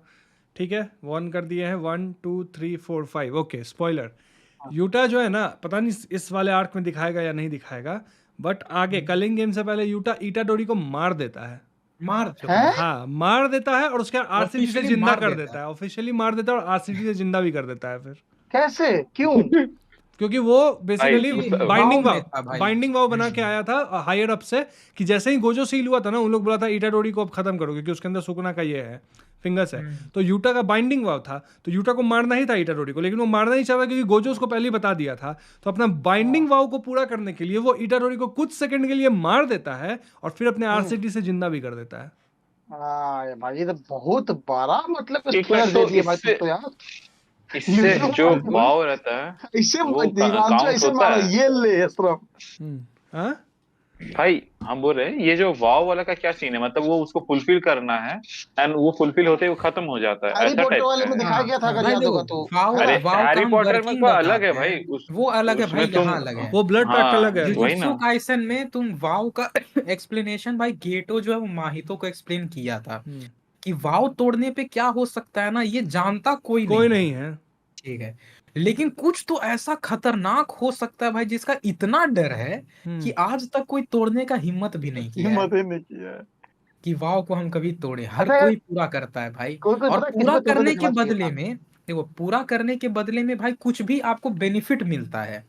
ठीक है? 1 कर दिए हैं, 1 2 3 4 5, ओके। स्पॉइलर, हाँ। यूटा जो है ना, पता नहीं इस वाले आर्क में दिखाएगा या नहीं दिखाएगा, बट आगे कलिंग गेम से पहले यूटा इटाडोरी को मार देता है। मार चुका हैं? है, हाँ, मार देता है, और उसके बाद आरसीटी से ऑफिशियली जिंदा मार कर देता देता है। है, ऑफिशियली मार देता है, और आरसीटी से जिंदा भी कर देता है फिर, कैसे, क्यों? क्योंकि वो भाई बेसिकली उस वाव बाइंडिंग में था भाई। वाव बना के आया था हायर अप से, कि जैसे ही गोजो सील हुआ था ना, उन लोग बोला था इटाडोरी को अब खत्म करो, क्योंकि उसके अंदर सुकुना का ये है, फिंगर्स है। तो यूटा का बाइंडिंग वाव था, तो यूटा को मारना ही था इटाडोरी को, लेकिन वो मारना नहीं चाहता क्योंकि गोजो उसको पहले ही बता दिया था। तो अपना बाइंडिंग वाव को पूरा करने के लिए वो इटाडोरी को कुछ सेकंड के लिए मार देता है, और फिर अपने आरसीटी से जिंदा भी कर देता है। हाँ ये भाई, ये तो बहुत बड़ा मतलब एक स्पॉइलर मिनट, दे तो दिए भाई तुम इससे तो यार। इससे यूजुअल जो बात थोड़ी, वाव रहता है इसे वो दिवांशु काउंट ऐसे होता मारा, है। ये ले सिर्फ। हाँ, भाई हम बोल रहे हैं ये जो वाव वाला का क्या सीन है, मतलब वो उसको फुलफिल करना है एंड वो फुलफिल होते ही वो खत्म हो जाता है, हैरी ऐसा पॉटर टाइप वाले का में है। दिखाया गया था, अगर भाई याद होगा देखो, तो, वाव है ना? अरे वाव का हैरी हम पॉटर में वर्किंग तो अलग है बताते भाई, हैं, उस वो अलग है भाई, उसमें तुम यहाँ अलग है। वो ब्लड पैक्ट हाँ अलग है। वही जुजुत्सु ना। काइसन में तुम वाव का एक्सप्लेनेशन भाई गेटो जो है वो माहितो को एक्सप्लेन किया था कि वाव तोड़ने पे क्या हो सकता है ना, ये जानता कोई कोई नहीं है, नहीं है। ठीक है, लेकिन कुछ तो ऐसा खतरनाक हो सकता है भाई जिसका इतना डर है कि आज तक कोई तोड़ने का हिम्मत भी नहीं किया है, हिम्मत ही नहीं किया है। कि वाव को हम कभी तोड़े। हर अच्छा यार, कोई पूरा करता है भाई, कोई कोई और पता है किसी पूरा को तोड़ के करने के दिखाना चाहिए बदले था। में देखो, पूरा करने के बदले में भाई कुछ भी आपको बेनिफिट मिलता है।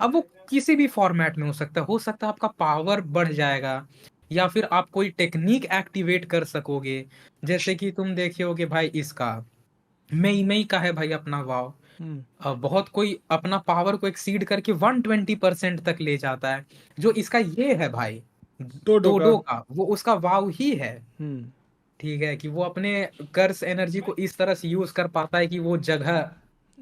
अब वो किसी भी फॉर्मेट में हो सकता है आपका पावर बढ़ जाएगा, या फिर आप कोई टेक्निक एक्टिवेट कर सकोगे, जैसे कि तुम देखे होगे भाई इसका मई मई का है भाई अपना वाव। बहुत कोई अपना पावर को एक्सीड करके 120% तक ले जाता है, जो इसका ये है भाई टोडो का, वो उसका वाव ही है, ठीक है, कि वो अपने कर्स एनर्जी को इस तरह से यूज कर पाता है कि वो जगह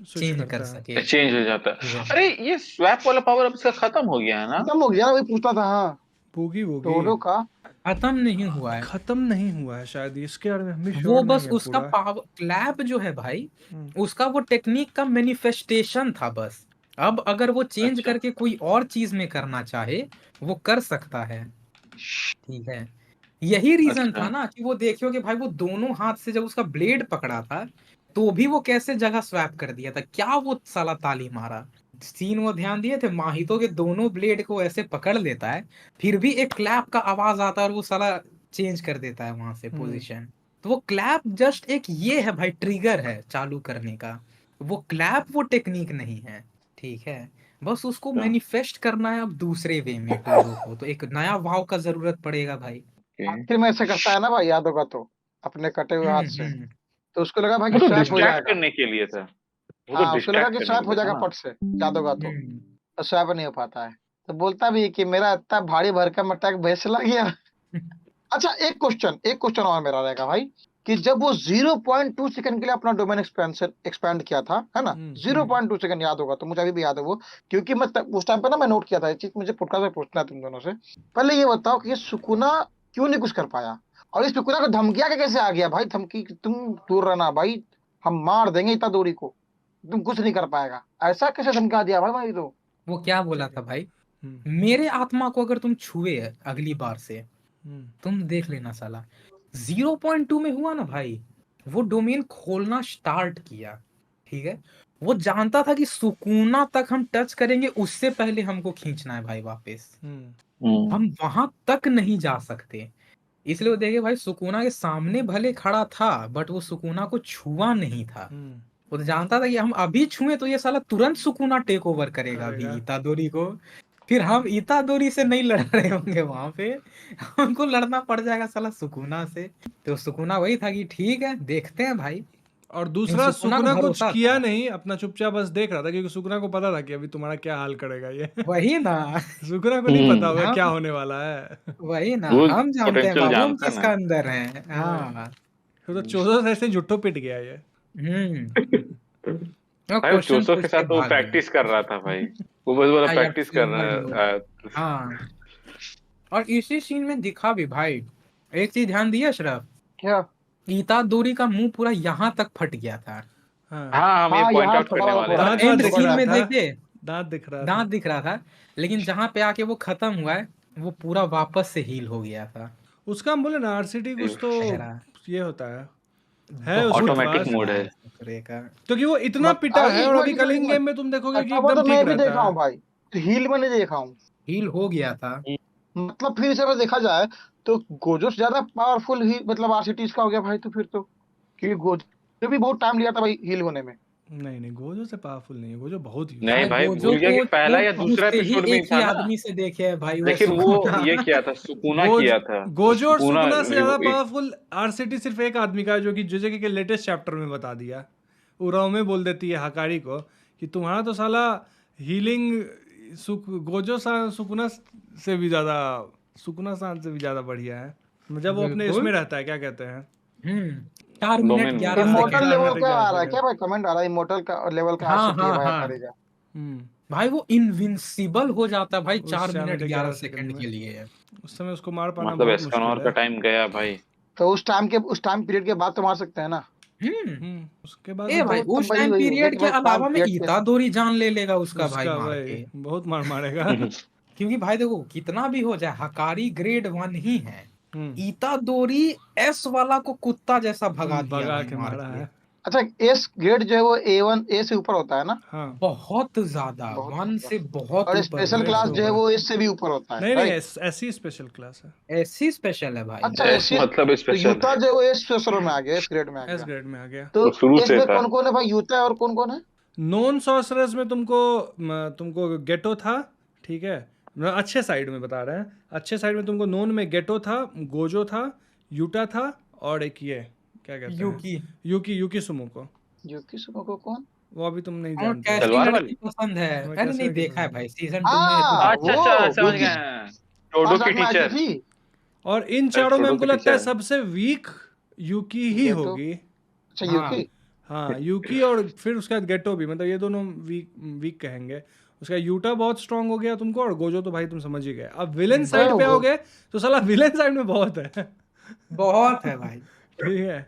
चेंज कर सके। चेंज हो जाता ठीक है। है, अरे ये स्वैप वाला पावर अब इसका खत्म हो गया है ना? खत्म हो गया ना, वही पूछता था। हाँ, बूगी टोडो का खत्म नहीं हुआ है खत्म नहीं हुआ है शायद, इसके बारे में हम भी वो, श्योर बस नहीं है उसका पूरा। पावर क्लैप जो है भाई, उसका वो टेक्निक का मैनिफेस्टेशन था बस। अब अगर वो चेंज अच्छा करके कोई और चीज में करना चाहे वो कर सकता है, ठीक है। यही रीजन था अच्छा ना कि वो देखियो कि भाई वो दोनों हाथ से जब उसका ब्लेड पकड़ा था तो भी वो कैसे जगह स्वैप कर दिया था, क्या वो साला ताली मारा सीन, वो ध्यान दिए थे, माहितो के दोनों ब्लेड को ऐसे पकड़ लेता है, फिर भी एक क्लैप का आवाज आता है और वो साला चेंज कर देता है वहां से पोजीशन। तो वो क्लैप जस्ट एक ये है भाई, ट्रिगर है चालू करने का, वो क्लैप वो टेक्निक नहीं है, ठीक है। बस उसको मैनिफेस्ट करना है अब दूसरे वे में टोडो को, तो एक नया वाव का जरूरत पड़ेगा भाई। आखिर में ऐसे करता है ना भाई, याद होगा तो, अपने कटे हुए हाथ से। हम्म। तो उसको लगा भाई वो कि तो स्वैप हो डिस्ट्रैक्ट जाएगा। करने के लिए था, वो तो हाँ, उसको लगा डिस्ट्रैक्ट कि करने के स्वैप हो लिए था जाएगा ना। पट से, याद होगा तो। हम्म। तो स्वैप नहीं हो पाता है, तो बोलता भी है कि मेरा इतना भारी भरकम अटैक भैंस चला गया। अच्छा, एक क्वेश्चन और मेरा रहेगा भाई, कि जब वो 0.2 सेकंड के लिए अपना डोमेन एक्सपेंड किया था, है ना, 0.2 सेकंड, याद होगा तो, मुझे अभी भी याद है वो, क्योंकि मैं उस टाइम पे ना मैं नोट किया था ये चीज, मुझे पॉडकास्ट में पूछना है तुम दोनों से। पहले ये बताओ कि ये सुकुना क्यों नहीं कुछ कर पाया, और इस सुकुना को धमकिया के कैसे आ गया भाई, धमकी कि तुम दूर रहना भाई, हम मार देंगे इतादोरी को, तुम कुछ नहीं कर पाएगा, ऐसा कैसे धमका दिया भाई भाई तो। वो क्या बोला था भाई, मेरे आत्मा को अगर तुम छुए अगली बार से तुम देख लेना साला। 0.2 में हुआ ना भाई, वो डोमेन खोलना स्टार्ट किया, ठीक है। वो जानता था कि सुकूना तक हम टच करेंगे उससे पहले हमको खींचना है भाई वापस, हम वहां तक नहीं जा सकते, इसलिए वो देखे भाई सुकूना के सामने भले खड़ा था बट वो सुकूना को छुआ नहीं था। वो तो जानता था कि हम अभी छुए तो ये साला तुरंत सुकूना टेक ओवर करेगा अभी इतादोरी को, फिर हम इतादोरी से नहीं लड़ रहे होंगे वहां पे, हमको लड़ना पड़ जाएगा साला सुकूना से। तो सुकूना वही था कि ठीक है देखते हैं भाई, और दूसरा सुकुना कुछ भरोसा किया था। नहीं, अपना चुपचाप बस देख रहा था, क्योंकि सुकुना को पता था कि अभी तुम्हारा क्या हाल करेगा ये। वही ना, सुकुना को नहीं पता होगा हम क्या होने वाला है। वही ना, वो हम जानते हैं पोटेंशियल बाबू हम जानता है किसका ना। अंदर है। हाँ। तो 14 ऐसे जुट्टो पिट गया ये। और भाई वो क्वेश्चन चोसो के पूछ के साथ तो वो भाग गया। प्रैक्टिस कर रहा था भाई, वो बस बोला I have प्रैक्टिस कर seen रहा you। है। हाँ, और इसी सीन में दिखा भी भाई, एक चीज ध्यान दिया अशरफ, क्या? इतादोरी का मुंह पूरा यहाँ तक फट गया था, हाँ हाँ हम ये हाँ, पॉइंट यहाँ आउट थोड़ा करने वाले थोड़ा थे। दांत एंड दिख सीन रहा में था। देखे दांत दिख रहा था। दांत दिख रहा था, लेकिन जहाँ पे आके वो खत्म हुआ है वो पूरा वापस से हील हो गया था उसका हम बोले ना आरसीटी कुछ तो चेहरा। ये होता है बहुत उसके ऑटोमेटिक पास, मोड है। शुक्रे का। क्योंकि वो इतना पिटा है और अभी कलिंग गेम में तुम देखोगे कि वो तो एकदम ठीक मैं भी रहता देखा है। हूँ भाई, तो हील में नहीं देखा हूँ। हील हो गया था। मतलब फिर से अगर देखा जाए तो गोजो से ज्यादा पावरफुल ही मतलब आरसीटीज का हो गया भाई, तो फिर तो, क्योंकि गोजो भी बहुत टाइम लिया था भाई हील होने में। नहीं गोजो से पावरफुल नहीं है, गोजो बहुत नहीं भाई भाई गोजो भूल गया को कि पहला वो या शुरू दूसरा से ही एपिसोड में ही एक ही था ना। आदमी से देखे है भाई, वो लेकिन वो सुकुना। ये किया था, सुकुना गोज किया था। गोजो और सुकुना सुकुना से ज्यादा एक- पावरफुल आरसीटी सिर्फ एक आदमी का है, जो कि जुजेके के लेटेस्ट चैप्टर में बता दिया। उराव में बोल देती है हकारी को कि तुम्हारा तो साला हीलिंग गोजो सुकुना से भी ज्यादा, सुकुना सान से भी ज्यादा बढ़िया है, जब वो अपने बिल्कुल। इसमें रहता है, क्या कहते हैं 4 मिनट डोमेन में। 11 इमोर्टल सेकंड। लेवल सेकंड, का 11 आ रहा है सेकंड। क्या भाई, कमेंट आ रहा है इमोर्टल का लेवल का हाँ आरसीटी है हाँ भाई हाँ हकारी का। भाई वो इनविंसिबल हो जाता है भाई उस 4 4 मिनट मिनट 11 11 सेकंड में के लिए। उस समय उसको मार पाना मतलब बहुत एस्कानोर मुश्किल का है। टाइम गया भाई। तो उस टाइम पीरियड के बाद तो मार सकते हैं ना। उसके बाद ए वो भाई बहुत उस वही टाइम वही हो गया पीरियड कि के भाई टाइम अलावा में पीरियड के इतादोरी जान ले लेगा उसका भाई उसका मार भाई के। बहुत मार मारेगा। क्योंकि भाई देखो कितना भी हो जाए हकारी ग्रेड 1 ही है, हम्म, इतादोरी एस वाला को कुत्ता जैसा भगा दिया भगा भाई के मार मारा के। है। अच्छा, एस ग्रेड जो है वो A1 ए से ऊपर होता है ना। हाँ बहुत ज्यादा बहुत 1 ऊपर। से बहुत और ऊपर स्पेशल है एक क्लास से वो। जो है ऊपर। वो एस से भी ऊपर होता है, नहीं राइट। ऐसी स्पेशल क्लास है। ऐसी स्पेशल है भाई। अच्छा एस एस मतलब तो स्पेशल। यूता जो है वो एस स्पेशल में आ गया, एस ग्रेड में आ एस गया। ग्रेड में आ गया। तो वो शुरू एस से में था। कौन कौन है भाई, यूता और कौन कौन है। नॉन सॉर्सरर्स में तुमको गेटो था, ठीक है, मतलब अच्छे साइड में बता रहे हैं, अच्छे साइड में तुमको नॉन में गेटो था, गोजो था, यूटा था, और एक ये क्या कहते हैं यूकी। यूकी सुमोको। यूकी सुमोको कौन। वो अभी तुम नहीं और जानते हो। कैसी तलवार लड़की वाली। पसंद है? तुम्हें अरे कैसे नहीं लड़की देखा है पसंद है? भाई सीजन 2 में तो अच्छा अच्छा वो समझ यूकी गए हैं। टोडो पांच की आंख में आती टीचर। थी। और इन चारों में टोडो हमको की लगता है टीचर। सबसे वीक यूकी ही गेटो। होगी। अच्छा हाँ यूकी। हाँ यूकी, और फिर उसके बाद गेटो भी, मतलब ये दोनों वीक वीक कहेंगे। उसका यूटा बहुत स्ट्रांग हो गया तुमको, और गोजो तो भाई तुम समझ ही गए। अब विलेन साइड पे आओगे तो साला विलेन साइड में बहुत है। बहुत है भाई। ठीक है।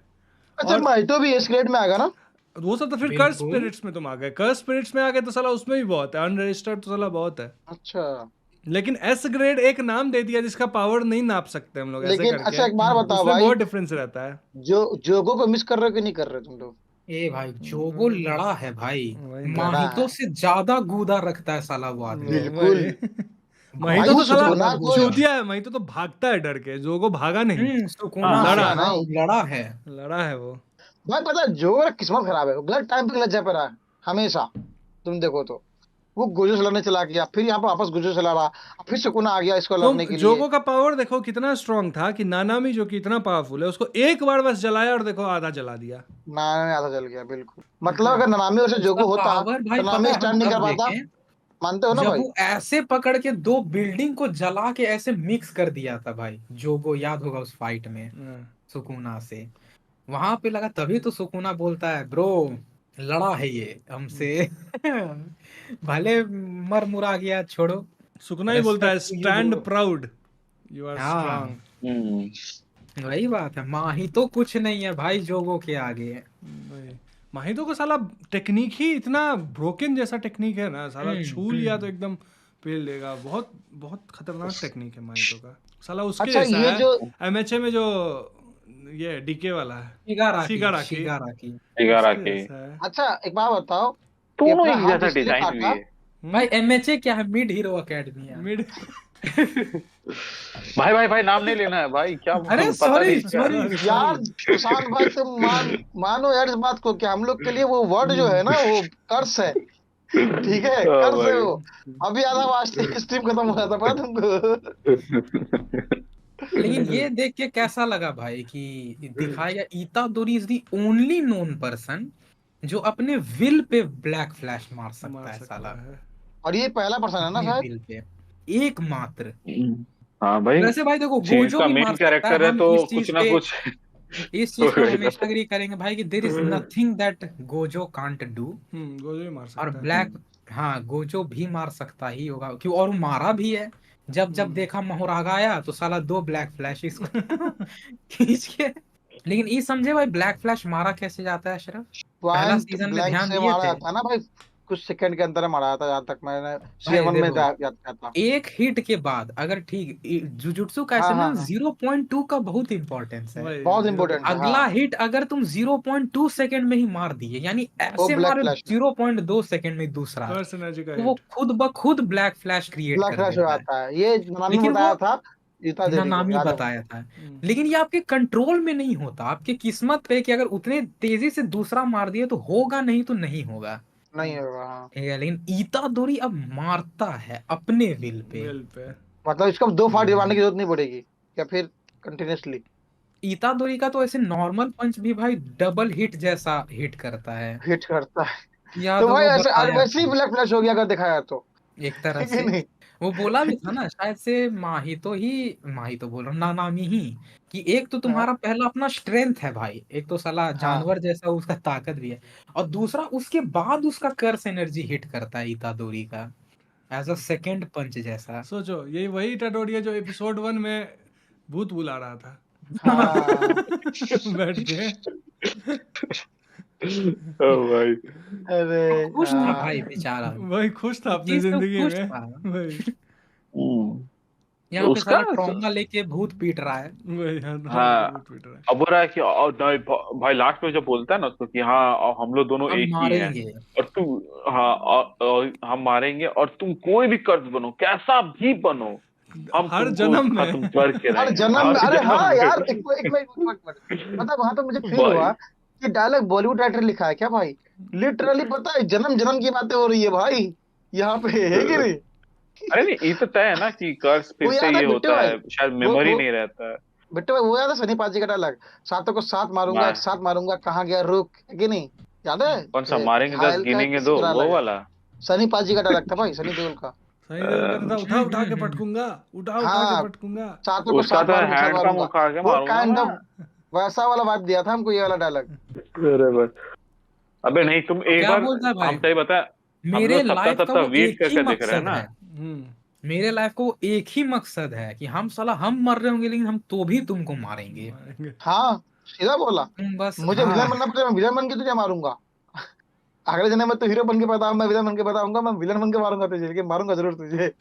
अच्छा और माइटो भी एस ग्रेड में आ गया ना। वो सब तो फिर कर्स बिल्कुल। स्पिरिट्स में तुम आ गए, कर्स स्पिरिट्स में आ गए तो साला उसमें भी बहुत है, अनरजिस्टर्ड तो साला बहुत है। अच्छा लेकिन एस ग्रेड एक नाम दे दिया जिसका पावर नहीं नाप सकते हम लोग ऐसे लेकिन करके। अच्छा एक बार बताओ उसमें भाई, बहुत डिफरेंस रहता है। जो जोगो को मिस कर रहे हो कि नहीं कर रहे तुम लोग। ए भाई जोगो लड़ा है भाई, वही तो। लड़ा माहितो है से ज्यादा गूदा रखता है साला वो आदमी। बिल्कुल। महितो भाई तो वो साला सुकुना को चूतिया है, महितो तो भागता है डर के, जोगो भागा नहीं, सुकुना हाँ, से लड़ा। हाँ लड़ा है। लड़ा है वो। भाई पता है जो किस्मत खराब है, गलत टाइम पे गलत जगह पे रहा है हमेशा। तुम देखो तो वो गुजो से लड़ने चला गया, फिर यहाँ पे वापस गुजो से लड़ा, फिर सुकुना आ गया इसको तुम लड़ने के लिए। जोगो का पावर देखो कितना स्ट्रांग था कि नानामी जो कि इतना पावरफुल है, उसको एक बार बस जलाया और देखो आधा जला दिया। नानामी आधा जल गया बिल्कुल। मतलब अगर नानामी और से उसका जोगो होता पावर भाई तो पता नानामी है हम स्टैंड नहीं कर कब पाता। देखे? मानते हो ना जब भाई। वो ऐसे पकड़ के 2 बिल्डिंग को जला के ऐसे मिक्स कर दिया था भाई, जोगो याद होगा उस फाइट में हाँ। सुकुना से। वहां पे लगा, तभी तो सुकुना बोलता है ब्रो लड़ा है ये हमसे। भले मर मुरा गया छोड़ो, सुकुना ही बोलता है respect to you stand bro. Proud, you are हाँ स्ट्रांग। वही बात है, माही तो कुछ नहीं है भाई जोगो के आगे। माहितो का साला टेक्निक ही इतना ब्रोकन जैसा टेक्निक है ना, साला छू लिया तो एकदम पेल देगा। बहुत बहुत खतरनाक टेक्निक है माहितो का साला। उसके अच्छा जैसा ये है जो एमएचए में जो ये डीके वाला है, शिगाराकी शिगाराकी। शिगाराकी। ग्यारह उसके के जैसा है। अच्छा एक बात बताओ कि दोनों अपना एक हाथ जैसा इसलिए डिजाइन काटा। हुई है। भाई एमएचए क्या है? मिड हीरो एकेडमी है। मिड भाई भाई भाई नाम नहीं लेना है भाई, क्या अरे पता सॉरी नहीं क्या। सॉरी यार सॉरी। सुशांत भाई तुम मानो यार इस बात को कि हम लोग के लिए वो वर्ड जो है ना वो कर्स है। ठीक है हाँ कर्स है भाई। वो। अभी आधा स्ट्रीम खत्म हो जाता पता तुमको। लेकिन ये देख के कैसा लगा भाई कि दिखाया इतादोरी is the only known person जो अपने विल पे ब्लैक फ्लैश मार सकता मार है सकता साला। है। और ये पहला पर्सन है ना अपने शायद। विल पे एकमात्र। हाँ भाई, वैसे भाई देखो सीरीज गोजो का भी मेन मार सकता है, कैरेक्टर है हम तो इस कुछ चीज ना पे कुछ हमेशा एग्री करेंगे भाई कि there is nothing that Gojo can't do. Gojo ही मार और सकता है। ब्लैक, हाँ गोजो भी मार सकता ही होगा क्यों, और वो मारा भी है। जब जब देखा मोहरागा आया तो साला 2 ब्लैक फ्लैश इसको खींच के। लेकिन ये समझे भाई ब्लैक फ्लैश मारा कैसे जाता है अशरफ? पहला पॉइंट सीजन में ब्लैंक ध्यान से दिए मारा थे था ना भाई, कुछ सेकंड के अंदर मारा था, जहां तक मैंने भाई। सीजन 1 में देखो, याद याद था। एक हिट के बाद अगर ठीक, जुजुत्सु हाँ काइसन हाँ में हाँ, 0.2 का बहुत इंपॉर्टेंस है। वही बहुत 0. इंपॉर्टेंट है अगला हाँ। हिट अगर तुम 0.2 सेकंड में ही मार दिए, यानी वो ऐसे ब्लैक मारे फ्लैश है, 0.2 सेकंड में दूसरा, कर्स एनर्जी का तो वो हिट. खुद ब खुद ब्लैक फ्लैश क्रिएट ब्लैक कर फ्लैश हो देता है। जाता है, ये नाम लेकिन बताया वो था गीता देवी को, नामी याद है मुझे। बताया था, लेकिन ये आपके कंट्रोल में नहीं होता, आपके किस्मत पे कि अगर उतने तेजी से दूसरा मार दिए तो होगा, नहीं तो नहीं होगा। नहीं होगा हाँ। ठीक है, लेकिन इतादोरी अब मारता है अपने विल पे। वेल पे. मतलब इसको अब 2 फाइट मारने हम्म। की जरूरत नहीं पड़ेगी, या फिर कंटिन्यूसली इतादोरी का तो ऐसे नॉर्मल पंच भी भाई डबल हिट जैसा हिट करता है। हिट करता है। तो यादव भाई को ऐसे बताया वैसे ही था ब्लैक फ्लैश हो गया अगर दिखाया तो, एक तरह है कि से। नहीं? वो बोला भी था ना शायद से, माही तो बोल रहा हूँ, नानामी ही, कि एक तो हाँ तुम्हारा पहला अपना स्ट्रेंथ है भाई, एक तो साला हाँ जानवर जैसा उसका ताकत भी है, और दूसरा उसके बाद उसका कर्स एनर्जी हिट करता है इतादोरी का, एज अ सेकेंड पंच जैसा। सोचो यही वही टटोरी है जो एपिसोड 1 में भूत बुला रहा था. हाँ। बैठ के. ओ भाई। अरे वो खुश था हाँ। भाई बेचारा, वही खुश था उस अपनी चीज से वो जिंदगी खुश में. था। वही. यहाँ पे उसका साला ट्रॉमा लेके भूत पीट रहा है। वही हाँ हाँ, हाँ, भूत पीट रहा है. अब हो रहा है कि और नहीं, भाई लास्ट में जब बोलता है ना उसको कि हाँ और हम लोग दोनों हम एक ही हैं, मारेंगे। और तू, हाँ और हम मारेंगे, और तुम कोई भी कर्ज बनो, कैसा भी बनो, हम हर तुमको जन्म में. खत्म करके हर रहेंगे जन्म में, हर अरे जन्म हाँ में। यार, एक मिनट। मतलब वहां तो मुझे फील भाई, हुआ कि डायलॉग बॉलीवुड राइटर लिखा है क्या भाई? लिटरली पता है, जन्म जन्म की बातें हो रही है भाई यहाँ पे, है कि नहीं? अरे नहीं, ये तो तय है ना कि कर्ज फिर वो से याद है ये बिट्टू होता भाई? है, शायद वो मेमोरी वो नहीं रहता है। बिट्टू भाई, वो याद है सनी पाजी का डायलॉग, सातों को साथ मारूंगा, एक साथ मारूंगा, कहाँ गया रुक, है कि नहीं? याद है? कौन सा मारेंगे 10 घायल का गिनेंगे किसी 2 तरह वो लगा, वाला? सनी पाजी का डायलॉग था भाई, सनी देओल का। सही देव कहता था उठा उठा के हम्म। पटकूंगा. उठा के हाँ, पटकूंगा. सातों को उसका साथ तो मारूंगा, साथ हैंड पंप मारूंगा। उठा के वो मारूंगा काइंड मैं। ऑफ वैसा वाला वाइब दिया था हमको ये वाला डायलॉग। अरे बस, अबे नहीं, तुम तो एक क्या बार, बोलता है भाई, हम सही बता, हम मेरे लोग सप्ताह लाइफ का सप्ताह वो वेट एक कर ही कर देख रहे हैं मकसद ना। है, मेरे लाइफ को वो एक ही मकसद है कि हम साला हम मर रहे होंगे लेकिन हम तो भी तुमको मारेंगे। मारेंगे. हाँ, सीधा बोला, तुम बस मुझे विलन हाँ। बनना पड़ेगा, मैं विलन बन के तुझे मारूंगा। अगले जन्म में तो हीरो बन के बताऊं, मैं विलन बन के बताऊंगा, मैं विलन बन के मारूंगा तुझे, लेकिन मारूंगा जरूर तुझे।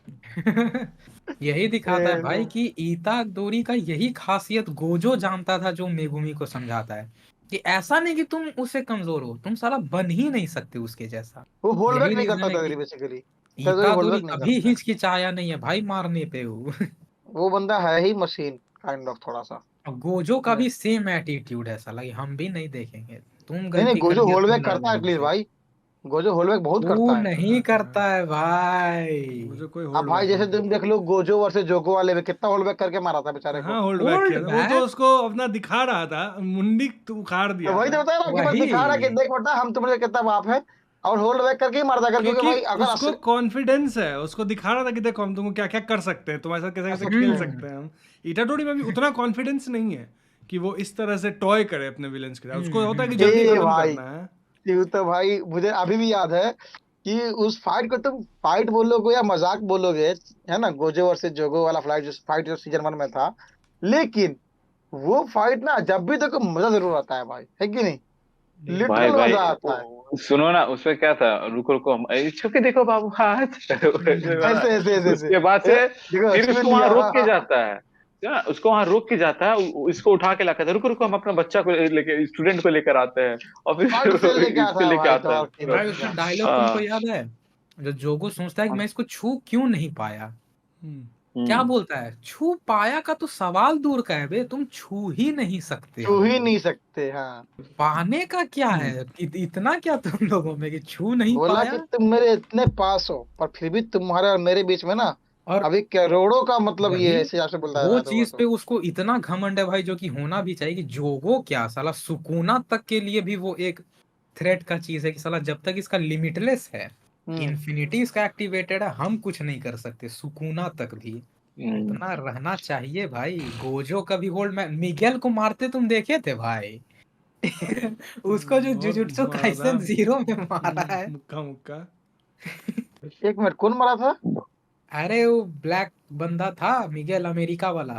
यही दिखाता है भाई ए, कि इतादोरी का यही खासियत गोजो जानता था जो मेगुमी को समझाता है, कि ऐसा नहीं कि तुम उससे कमजोर हो, तुम साला बन ही नहीं सकते उसके जैसा। वो होल्ड बैक यही नहीं करता रीजन है था कि बेसिकली, होल्ड इतादोरी बैक नहीं कभी करता है। हिचकिचाया नहीं है भाई मारने पे वो। वो बंदा है ही मशीन, काइंड ऑफ थोड़ा सा। और गोजो का नहीं भी सेम एटीट्यूड है साला, कि हम भी नहीं देखेंगे, तुम नहीं, गलती कर गोजो लिया होल्ड तुम बैक लड़ करता लो है एटलीस्ट हमसे। भाई, गोजो होल्ड बैक बहुत वो करता है। नहीं करता है भाई। मुझे कोई अब होल्ड भाई बैक जैसे नहीं तुम करता. देख लो, गोजो वर्सेस जोको वाले में कितना होल्ड बैक करके मारा था बेचारे को। हाँ होल्ड बैक होल्ड किया था, वो तो बैक, उसको अपना दिखा रहा था, मुंडी तो उखाड़ तो दिया वही था. तो बता रहा हूँ कि बस दिखा रहा है कि वही। देख बेटा हम तुम्हारे कितना बाप है, और होल्ड बैक करके ही मारता कर, क्योंकि क्योंकि भाई अगर उसको असली कॉन्फिडेंस है, उसको दिखा रहा था कि देखो हम तुमको क्या क्या कर सकते हैं, तुम्हारे साथ कैसे कर कैसे सकते खेल हैं। सकते हैं हम. इटाडोरी में भी उतना कॉन्फिडेंस नहीं है कि वो इस तरह से टॉय करे अपने विलेंस के साथ. उसको होता है कि जल्दी ए खत्म भाई, करना है. ये तो भाई मुझे अभी भी याद है कि उस फाइट को तुम फाइट बोलोगे या मजाक बोलोगे, है ना, गोजो वर्सेस जोगो वाला फाइट जो सीजन 1 में था, लेकिन वो फाइट ना जब भी देखो मजा जरूर आता है भाई, है कि नहीं? भाई लिटरल भाई, मजा आता है। सुनो ना, उसमें क्या था, रुको रुको, हम छू के देखो बाबू हाथ। ऐसे ऐसे ऐसे ऐसे उसके बाद से देखो फिर छू उसको वहां लिया, रोक हाँ के हाँ हाँ। जाता है, क्या उसको वहां रोक के जाता है, इसको उठा के लाता है, रुको रुको हम अपना बच्चा को लेके, स्टूडेंट को लेकर आते हैं, और फाइट से फिर लेके इसको आता है लेके भाई, तो आता है। और की भाई बात उसका क्या। डायलॉग तुमको हाँ। याद है, जो जोगो सोचता है कि मैं इसको छू क्यों नहीं पाया, हम्म. क्या हम्म। बोलता है, छू पाया का तो सवाल दूर का है बे, तुम छू ही नहीं सकते छू ही हमको, नहीं सकते, हाँ। पाने का क्या है, इतना क्या तुम लोगों में कि छू नहीं बोला कि पाया। तुम मेरे इतने पास हो, पर फिर भी तुम्हारे और मेरे बीच में ना और अभी करोड़ों का मतलब ये वही, है, ऐसे आपसे बोलता वो है तो वो चीज पे तो। उसको इतना घमंड है भाई, जो कि होना भी चाहिए, कि जोगो क्या साला सुकूना तक के लिए भी वो एक थ्रेट का चीज है, कि साला जब तक इसका लिमिटलेस है, हम्म। इन्फिनिटी इसका एक्टिवेटेड है, हम कुछ नहीं कर सकते, सुकूना तक भी हम्म। उतना रहना चाहिए भाई। गोजो का भी होल्ड, मैं मिगेल को मारते तुम देखे थे भाई। उसको जो बहुत जुजुत्सु मारा था. काइसेन 0 में मारा है। मुक्का मुक्का. एक मिनट, कौन मरा था? अरे वो ब्लैक बंदा था मिगेल, अमेरिका वाला।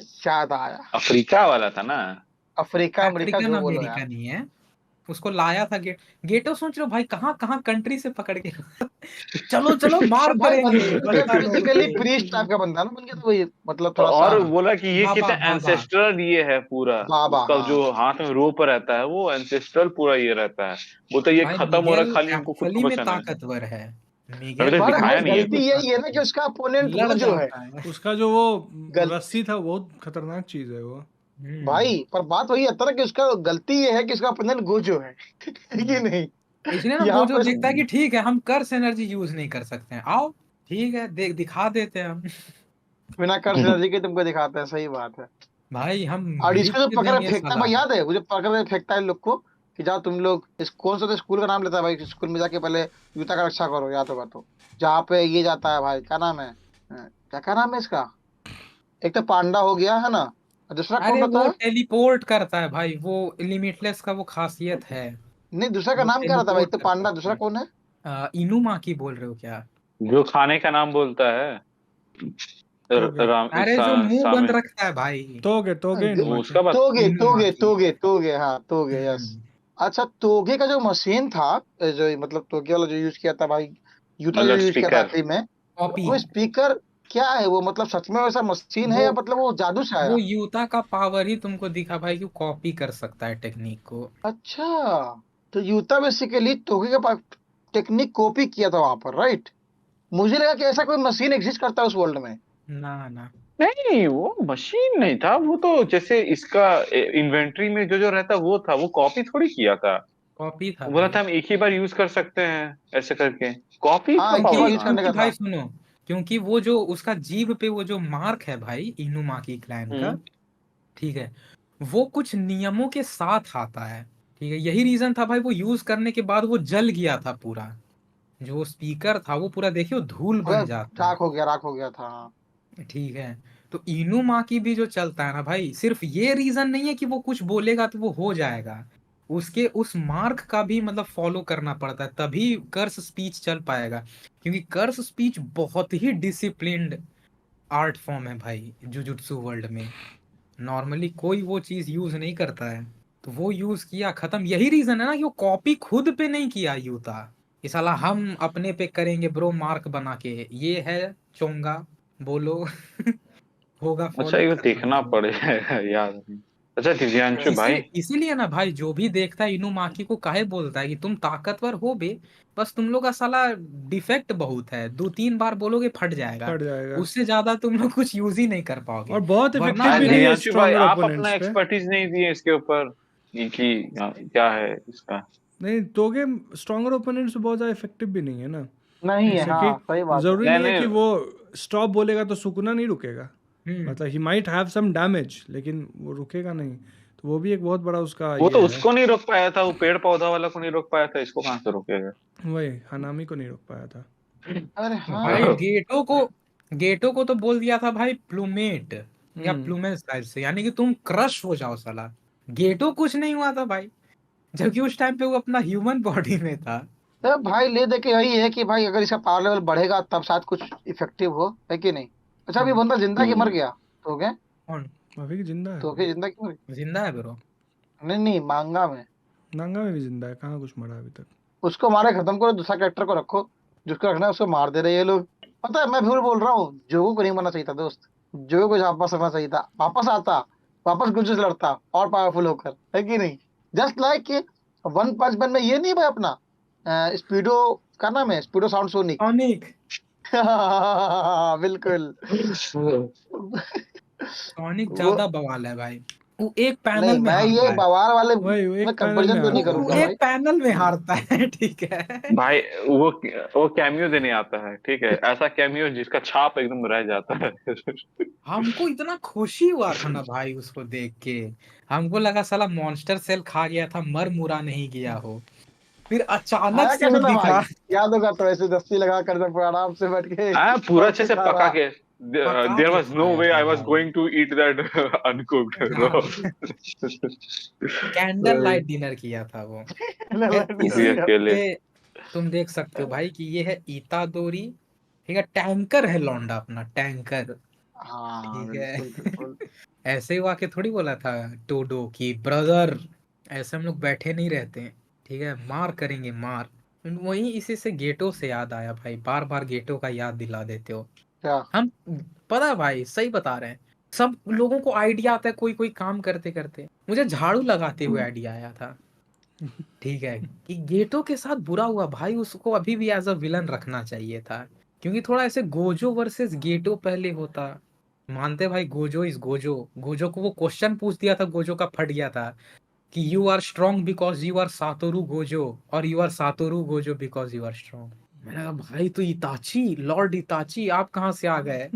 शायद आया, अफ्रीका वाला था ना। अफ्रीका अमेरिका अफ्रीकन जो बोलो यार। अमेरिकन ही है। उसको लाया था गेटो। सोच लो भाई कहाँ कहाँ कंट्री से पकड़ के चलो चलो मार अब भाई करेंगे ये बता लो बेसिकली प्रीस्ट टाइप का बंदा ना बन गया, तो वही मतलब थोड़ा सा और बोला कि ये बाबा कितना बाबा एंसेस्ट्रल ये है पूरा। बाबा। उसका हाँ जो हाथ में रोप रहता है वो एंसेस्ट्रल पूरा ये रहता है। वो तो ये भाई खत्म हो रहा मिगेल है, खाली हमको खुद एक्चुअली को में बचाना है। ताकतवर है। अभी मिगेल तक पर भाई दिखाया नहीं है गलती कुछ। यही है ना कि उसका अपोनेंट लड़ वो जो है जाता है। उसका जो वो गल रस्सी था बहुत खतरनाक चीज है वो। भाई पर बात वही आता है ना कि उसका गलती ये है कि उसका अपोनेंट गोजो है कि नहीं। इसलिए ना यहाँ गोजो पे देखता है कि ठीक है हम कर्स एनर्जी यूज नहीं कर सकते हैं, आओ ठीक है देख दिखा देते हैं हम बिना कर सिनर्जी के तुमको दिखाते हैं, सही बात है। भाई हम और लिख इसको जो के पकड़ के देंगे फेंकता है साला। भाई, याद है मुझे पकड़ के फेंकता है लोग को कि जाओ तुम लोग कौन सा तो स्कूल का नाम लेता है भाई, स्कूल में जाके पहले जूता का रक्षा करो, याद होगा तो। जहाँ पे ये जाता है भाई, क्या नाम है, क्या क्या नाम है इसका, एक तो पांडा हो गया है ना, और दूसरा कौन अरे रहता वो है? टेलीपोर्ट करता है भाई, वो लिमिटलेस का वो खासियत है। नहीं दूसरा का वो नाम क्या रहता है भाई, एक टेलीपोर्ट तो कर पांडा, सकता दूसरा है। कौन है? इनुमा की बोल रहे हो क्या? जो खाने का नाम बोलता है तोगे राम अरे जो मुंह बंद सामे। रखता है भाई। तोगे तोगे वो इनुमाकी। उसका बात। तोगे इनुमा तोगे की। तोगे तोगे, हाँ तोगे, यस। हम्म, अच्छा तोगे का जो मशीन था, जो मतलब तोगे वाला जो यूज किया था भाई, यूता जो मतलब यूज किया था स्पीकर। आखिरी में, कॉपी। वो स्पीकर क्या है वो, मतलब सच में वैसा मशीन है वो या मतलब वो जादू से वो आया? यूता का पावर ही तुमको दिखा भाई कि कॉपी कर सकता है टेक्निक को। अच्छा, तो यूता बेसिकली तोगे का टेक्निक कॉपी किया था वहां पर, राइट? मुझे लगा कि ऐसा कोई मशीन एग्जिस्ट करता है उस वर्ल्ड में। ना ना। नहीं वो मशीन नहीं था, वो तो जैसे इसका इन्वेंट्री में जो जो रहता वो था, वो कॉपी थोड़ी किया था। कॉपी था वो बोला भाई। था हम एक ही बार यूज कर सकते हैं ऐसे करके। कॉपी हाँ का एक ही पावर बार क्योंकि यूज कहाँ करने क्योंकि का भाई था। सुनो, क्योंकि वो जो उसका जीभ पे वो जो मार्क है भाई इनुमाकी क्लैन है। का, ठीक है, वो कुछ नियमों के साथ आता है। ठीक है, यही रीजन था भाई, वो यूज करने के बाद वो जल गया था पूरा। जो स्पीकर था वो पूरा देखिए वो धूल पूरा बन जाता है। राख हो गया था, हाँ। ठीक है, तो इनुमाकी भी जो चलता है ना भाई, सिर्फ ये रीजन नहीं है कि वो कुछ बोलेगा तो वो हो जाएगा। उसके उस मार्क का भी मतलब फॉलो करना पड़ता है, तभी कर्स स्पीच चल पाएगा। क्योंकि कर्स स्पीच बहुत ही डिसिप्लिन्ड आर्ट फॉर्म है भाई जुजुत्सु वर्ल्ड में। नॉर्मली कोई वो चीज यूज नहीं करता है, तो वो यूज किया, खत्म। यही रीजन है ना कि वो कॉपी खुद पे नहीं किया यूता, कि साला हम अपने पे करेंगे ब्रो मार्क बना के, ये है चोंगा, बोलो होगा अच्छा फॉलो, ये खत्म देखना सीन। पड़ेगा याद नहीं। अच्छा दिव्यांशु अच्छा भाई। इसीलिए ना भाई जो भी देखता है इनुमाकी को काहे बोलता है कि तुम ताकतवर हो बे, बस तुम लोग का साला डिफेक्ट बहुत है, 2-3 बार बोलोगे फट जाएगा, फट जाएगा। उससे ज्यादा तुम लोग कुछ यूज ही नहीं कर पाओगे। और बहुत वरना इफेक्टिव भी नहीं अगर है दिव्यांशु भाई स्ट्रॉन्गर आप अपना ओपोनेंट्स पे। एक्सपर्टीज नहीं दिए इसके ऊपर कि क्या है इसका। नहीं तोगे स्ट्रॉन्गर ओपोनेंट्स पे बहुत ज़्यादा इफेक्टिव भी नहीं है ना। नहीं है, जैसे कि हाँ सही बात है। ज़रूरी नहीं नहीं है नहीं। कि वो स्टॉप बोलेगा तो सुकुना नहीं रुकेगा। हम्म मतलब he might have some damage लेकिन वो रुकेगा नहीं। तो वो भी एक बहुत बड़ा उसका वो ये तो है। उसको नहीं रोक पाया था, वो पेड़ पौधा वाला को नहीं रोक पाया था, इसको कहाँ से रोकेगा। वही हनामी को नहीं रोक पाया था। अरे भाई हाँ। गेटो को तो बोल दिया था भाई प्लूमेट या हम्म। प्लूमेट टाइप से, यानी कि तुम क्रश हो जाओ साला। गेटो कुछ नहीं हुआ था भाई, जबकि उस टाइम पे वो अपना ह्यूमन बॉडी में था। तो भाई ले दे के यही है कि भाई अगर इसका पावर लेवल बढ़ेगा तब शायद कुछ इफेक्टिव हो, है कि नहीं? अच्छा अभी कौन बंदा जिंदा की मर हम्म। गया? तो क्या? कौन अभी भी जिंदा है तो वो। क्या जिंदा की मर जिंदा है ब्रो? गया? नहीं नहीं, मांगा में। नांगा में भी जिंदा है, कहाँ कुछ मरा अभी तक। उसको मारे खत्म करो, दूसरा कैरेक्टर को रखो, जिसको रखना है उसको मार दे रहे हैं ये लोग। पता है मैं भूल बोल रहा हूँ, जोगो को नहीं मरना चाहिए था दोस्त। जोगो को वापस आना चाहिए था, वापस आता, वापस गुंजू से लड़ता और पावरफुल होकर, है कि नहीं? जस्ट लाइक वन पंच मैन में ये नहीं भाई अपना स्पीडो, का नाम है स्पीडो साउंड सोनिक। टॉनिक। बिल्कुल। टॉनिक वो ज्यादा बवाल है भाई, वो एक नहीं, पैनल में मैं ये हारता है। बवाल वाले वही वो में एक पैनल में कंपैरिजन तो नहीं हारता है। वो करूंगा एक भाई। पैनल में हारता है ठीक है। भाई वो वो कैमियो देने आता है, ठीक है, ऐसा कैमियो जिसका छाप एकदम रह जाता है। हमको इतना खुशी हुआ था ना भाई उसको देख के, हमको लगा साला मॉन्स्टर सेल खा गया था, मर मुरा नहीं गया हो। फिर अचानक खाया से वो कैसे था भाई? दिखा, याद होगा तो ऐसे दस्ती लगा कर जब आराम से बैठ के पूरा अच्छे कॉफी से खा पका रहा। के। पका देयर के वाज नो खाया वे था आई वाज भाई। Going to eat that uncooked raw. हाँ, कैंडल लाइट डिनर किया था वो। फिर जी इसी अकेले। पे तुम देख सकते हो भाई कि ये है इतादोरी, ठीक है, टैंकर है लौंडा अपना, टैंकर। हाँ ठीक बिल्कुल है बिल्कुल। ऐसे ही वाके थोड़ी बोला था टोडो की ब्रदर ऐसे हम लोग बैठे नहीं रहते हैं, ठीक है, मार करेंगे मार। वही इसी से गेटो से याद आया भाई, बार बार गेटो का याद दिला देते हो। क्या हम, पता है भाई, सही बता रहे हैं, सब लोगों को आइडिया आता है कोई कोई काम करते करते। मुझे झाड़ू लगाते हुए आइडिया आया था, ठीक है, कि गेटो के साथ बुरा हुआ भाई, उसको अभी भी एज अ विलन रखना चाहिए था, क्योंकि थोड़ा ऐसे गोजो वर्सेस गेटो पहले होता। मानते भाई, गोजो इज गोजो, गोजो को वो क्वेश्चन पूछ दिया था, गोजो का फट गया था कि you are strong because you are Satoru Gojo, और you are Satoru Gojo because you are strong. मैंने कहा भाई तो इताची, लॉर्ड इताची आप कहाँ से आ गए?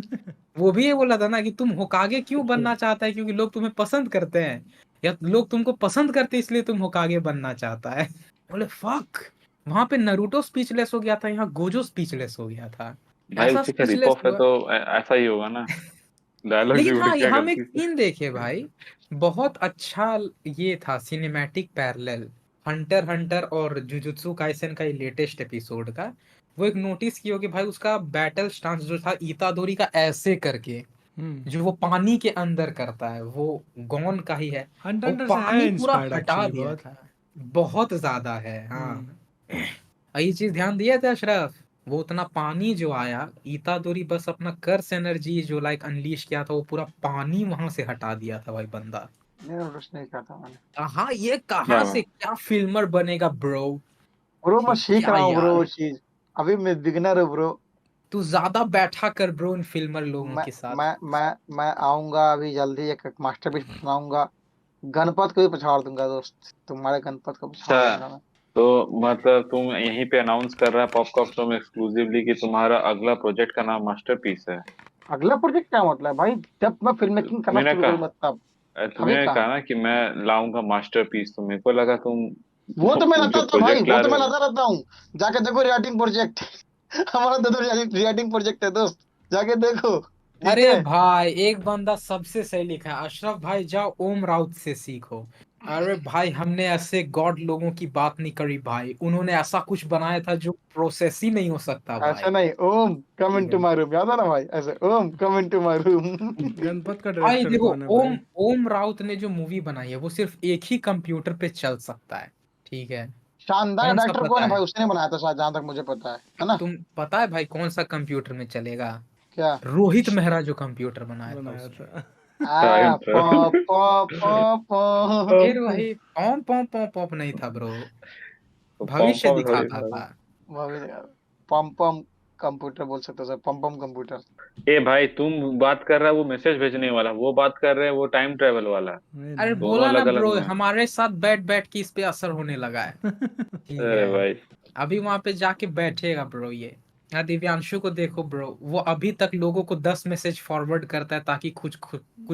वो भी ये बोला था ना कि तुम होकागे क्यों बनना चाहता है, क्योंकि लोग तुम्हें पसंद करते हैं, या लोग तुमको पसंद करते हैं इसलिए तुम होकागे बनना चाहता है। बोले फक, वहां पे नरूटो स्पीचलेस हो गया था, यहाँ गोजो स्पीचलेस हो गया था। भाई ऐसा उसी का रिप स्पीचलेस ऑफ है हुआ। तो ऐसा ही होगा ना, डायलॉग लेकिन जुड़ हाँ, गया हम एक गलती से। सीन देखे भाई, बहुत अच्छा ये था सिनेमैटिक पैरेलल, हंटर हंटर और जुजुत्सु काइसेन का लेटेस्ट एपिसोड का। वो एक नोटिस किया कि भाई उसका बैटल स्टांस जो था इतादोरी का ऐसे करके, जो वो पानी के अंदर करता है, वो गॉन का ही है, हंटर वो हंटर से है पानी पूरा इंस्पायर्ड हटा एक्चुअली दिया बहुत। था, बहुत ज्यादा है हाँ। हम्म। ये चीज ध्यान दिया था अशरफ, वो उतना पानी जो आया, इतादोरी बस अपना कर्स एनर्जी जो लाइक अनलीश किया था, वो पूरा पानी वहां से हटा दिया था भाई बंदा। नहीं नोटिस नहीं किया था मैंने। कहाँ ये, क्या कहाँ से क्या फिल्मर बनेगा ब्रो? ब्रो मैं सीख क्या रहा हूँ ब्रो वो यार, चीज, अभी मैं बिगिनर हूँ ब्रो। तू ज्यादा बैठा कर ब्रो इन फिल्मर लोगों मैं के साथ। मैं आऊंगा अभी जल्दी, एक मास्टरपीस बनाऊंगा, गणपत को भी पछाड़ दूंगा दोस्त, तुम्हारे गणपत को पछाड़ अच्छा, दूंगा मैं। तो मतलब तुम यहीं पे अनाउंस कर रहा है पॉपकॉर्न शो में एक्सक्लूसिवली कि तुम्हारा अगला प्रोजेक्ट का नाम मास्टरपीस है? अगला प्रोजेक्ट क्या मतलब भाई, जब मैं फिल्म मेकिंग करना तुमने शुरू करूँ कहा, तब। अभी तुमने कहाँ, कहा ना कि मैं लाऊंगा मास्टरपीस, तो मेरे को लगा तुम वो तो मैं जो लाता था भाई, प्रोजेक्ट वो ला तो रहे मैं हो। लाता रहता हूँ। जाके देखो रियटिंग प्रोजेक्ट हमारा दो रियटिंग प्रोजेक्ट है दोस्त, जाके देखो, ठीक अरे है। भाई एक बंदा सबसे सही लिखा है, अशरफ भाई जाओ ओम राउत से सीखो। अरे भाई हमने ऐसे गॉड लोगों की बात नहीं करी भाई, उन्होंने ऐसा कुछ बनाया था जो प्रोसेस ही नहीं हो सकता ऐसे भाई। नहीं, ओम कम ठीक इनटू है माय रूम, याद है ना भाई, ऐसे Om come into my room Ganpat का भाई, डायरेक्टर देखो कौन है ओम, भाई? ओम राउत ने जो मूवी बनाई है वो सिर्फ एक ही कंप्यूटर पे चल सकता है, ठीक है। शानदार कौन सा डायरेक्टर कौन पता है भाई, है? उसने बनाया था शायद, जहां तक मुझे पता है ना। तुम पता है भाई कौन सा कंप्यूटर में चलेगा? क्या? रोहित मेहरा जो कंप्यूटर बनाया था बनाया उसमें। था। टाइम आ पो ट्रैवल। पो पो पो फिर वही पॉम पॉम पॉम पॉम नहीं था ब्रो, पॉम भविष्य पॉम थोड़ी दिखाता था। था। वो भी पम पम कंप्यूटर बोल सकते हो सर, पम पम कंप्यूटर। ए भाई, तुम बात कर रहा है वो मैसेज भेजने वाला, वो बात कर रहे हैं वो टाइम ट्रेवल वाला। नहीं अरे नहीं। दोनों बोला ना अलग अलग ब्रो, में। हमारे साथ बैठ बैठ के इस पे असर होने लगा है, ठीक अरे है। भाई। अभी वहां पे जाके बैठेगा ब्रो ये। यहाँ दिव्यांशु को देखो ब्रो, वो अभी तक लोगों को 10 मैसेज फॉरवर्ड करता है ताकि कुछ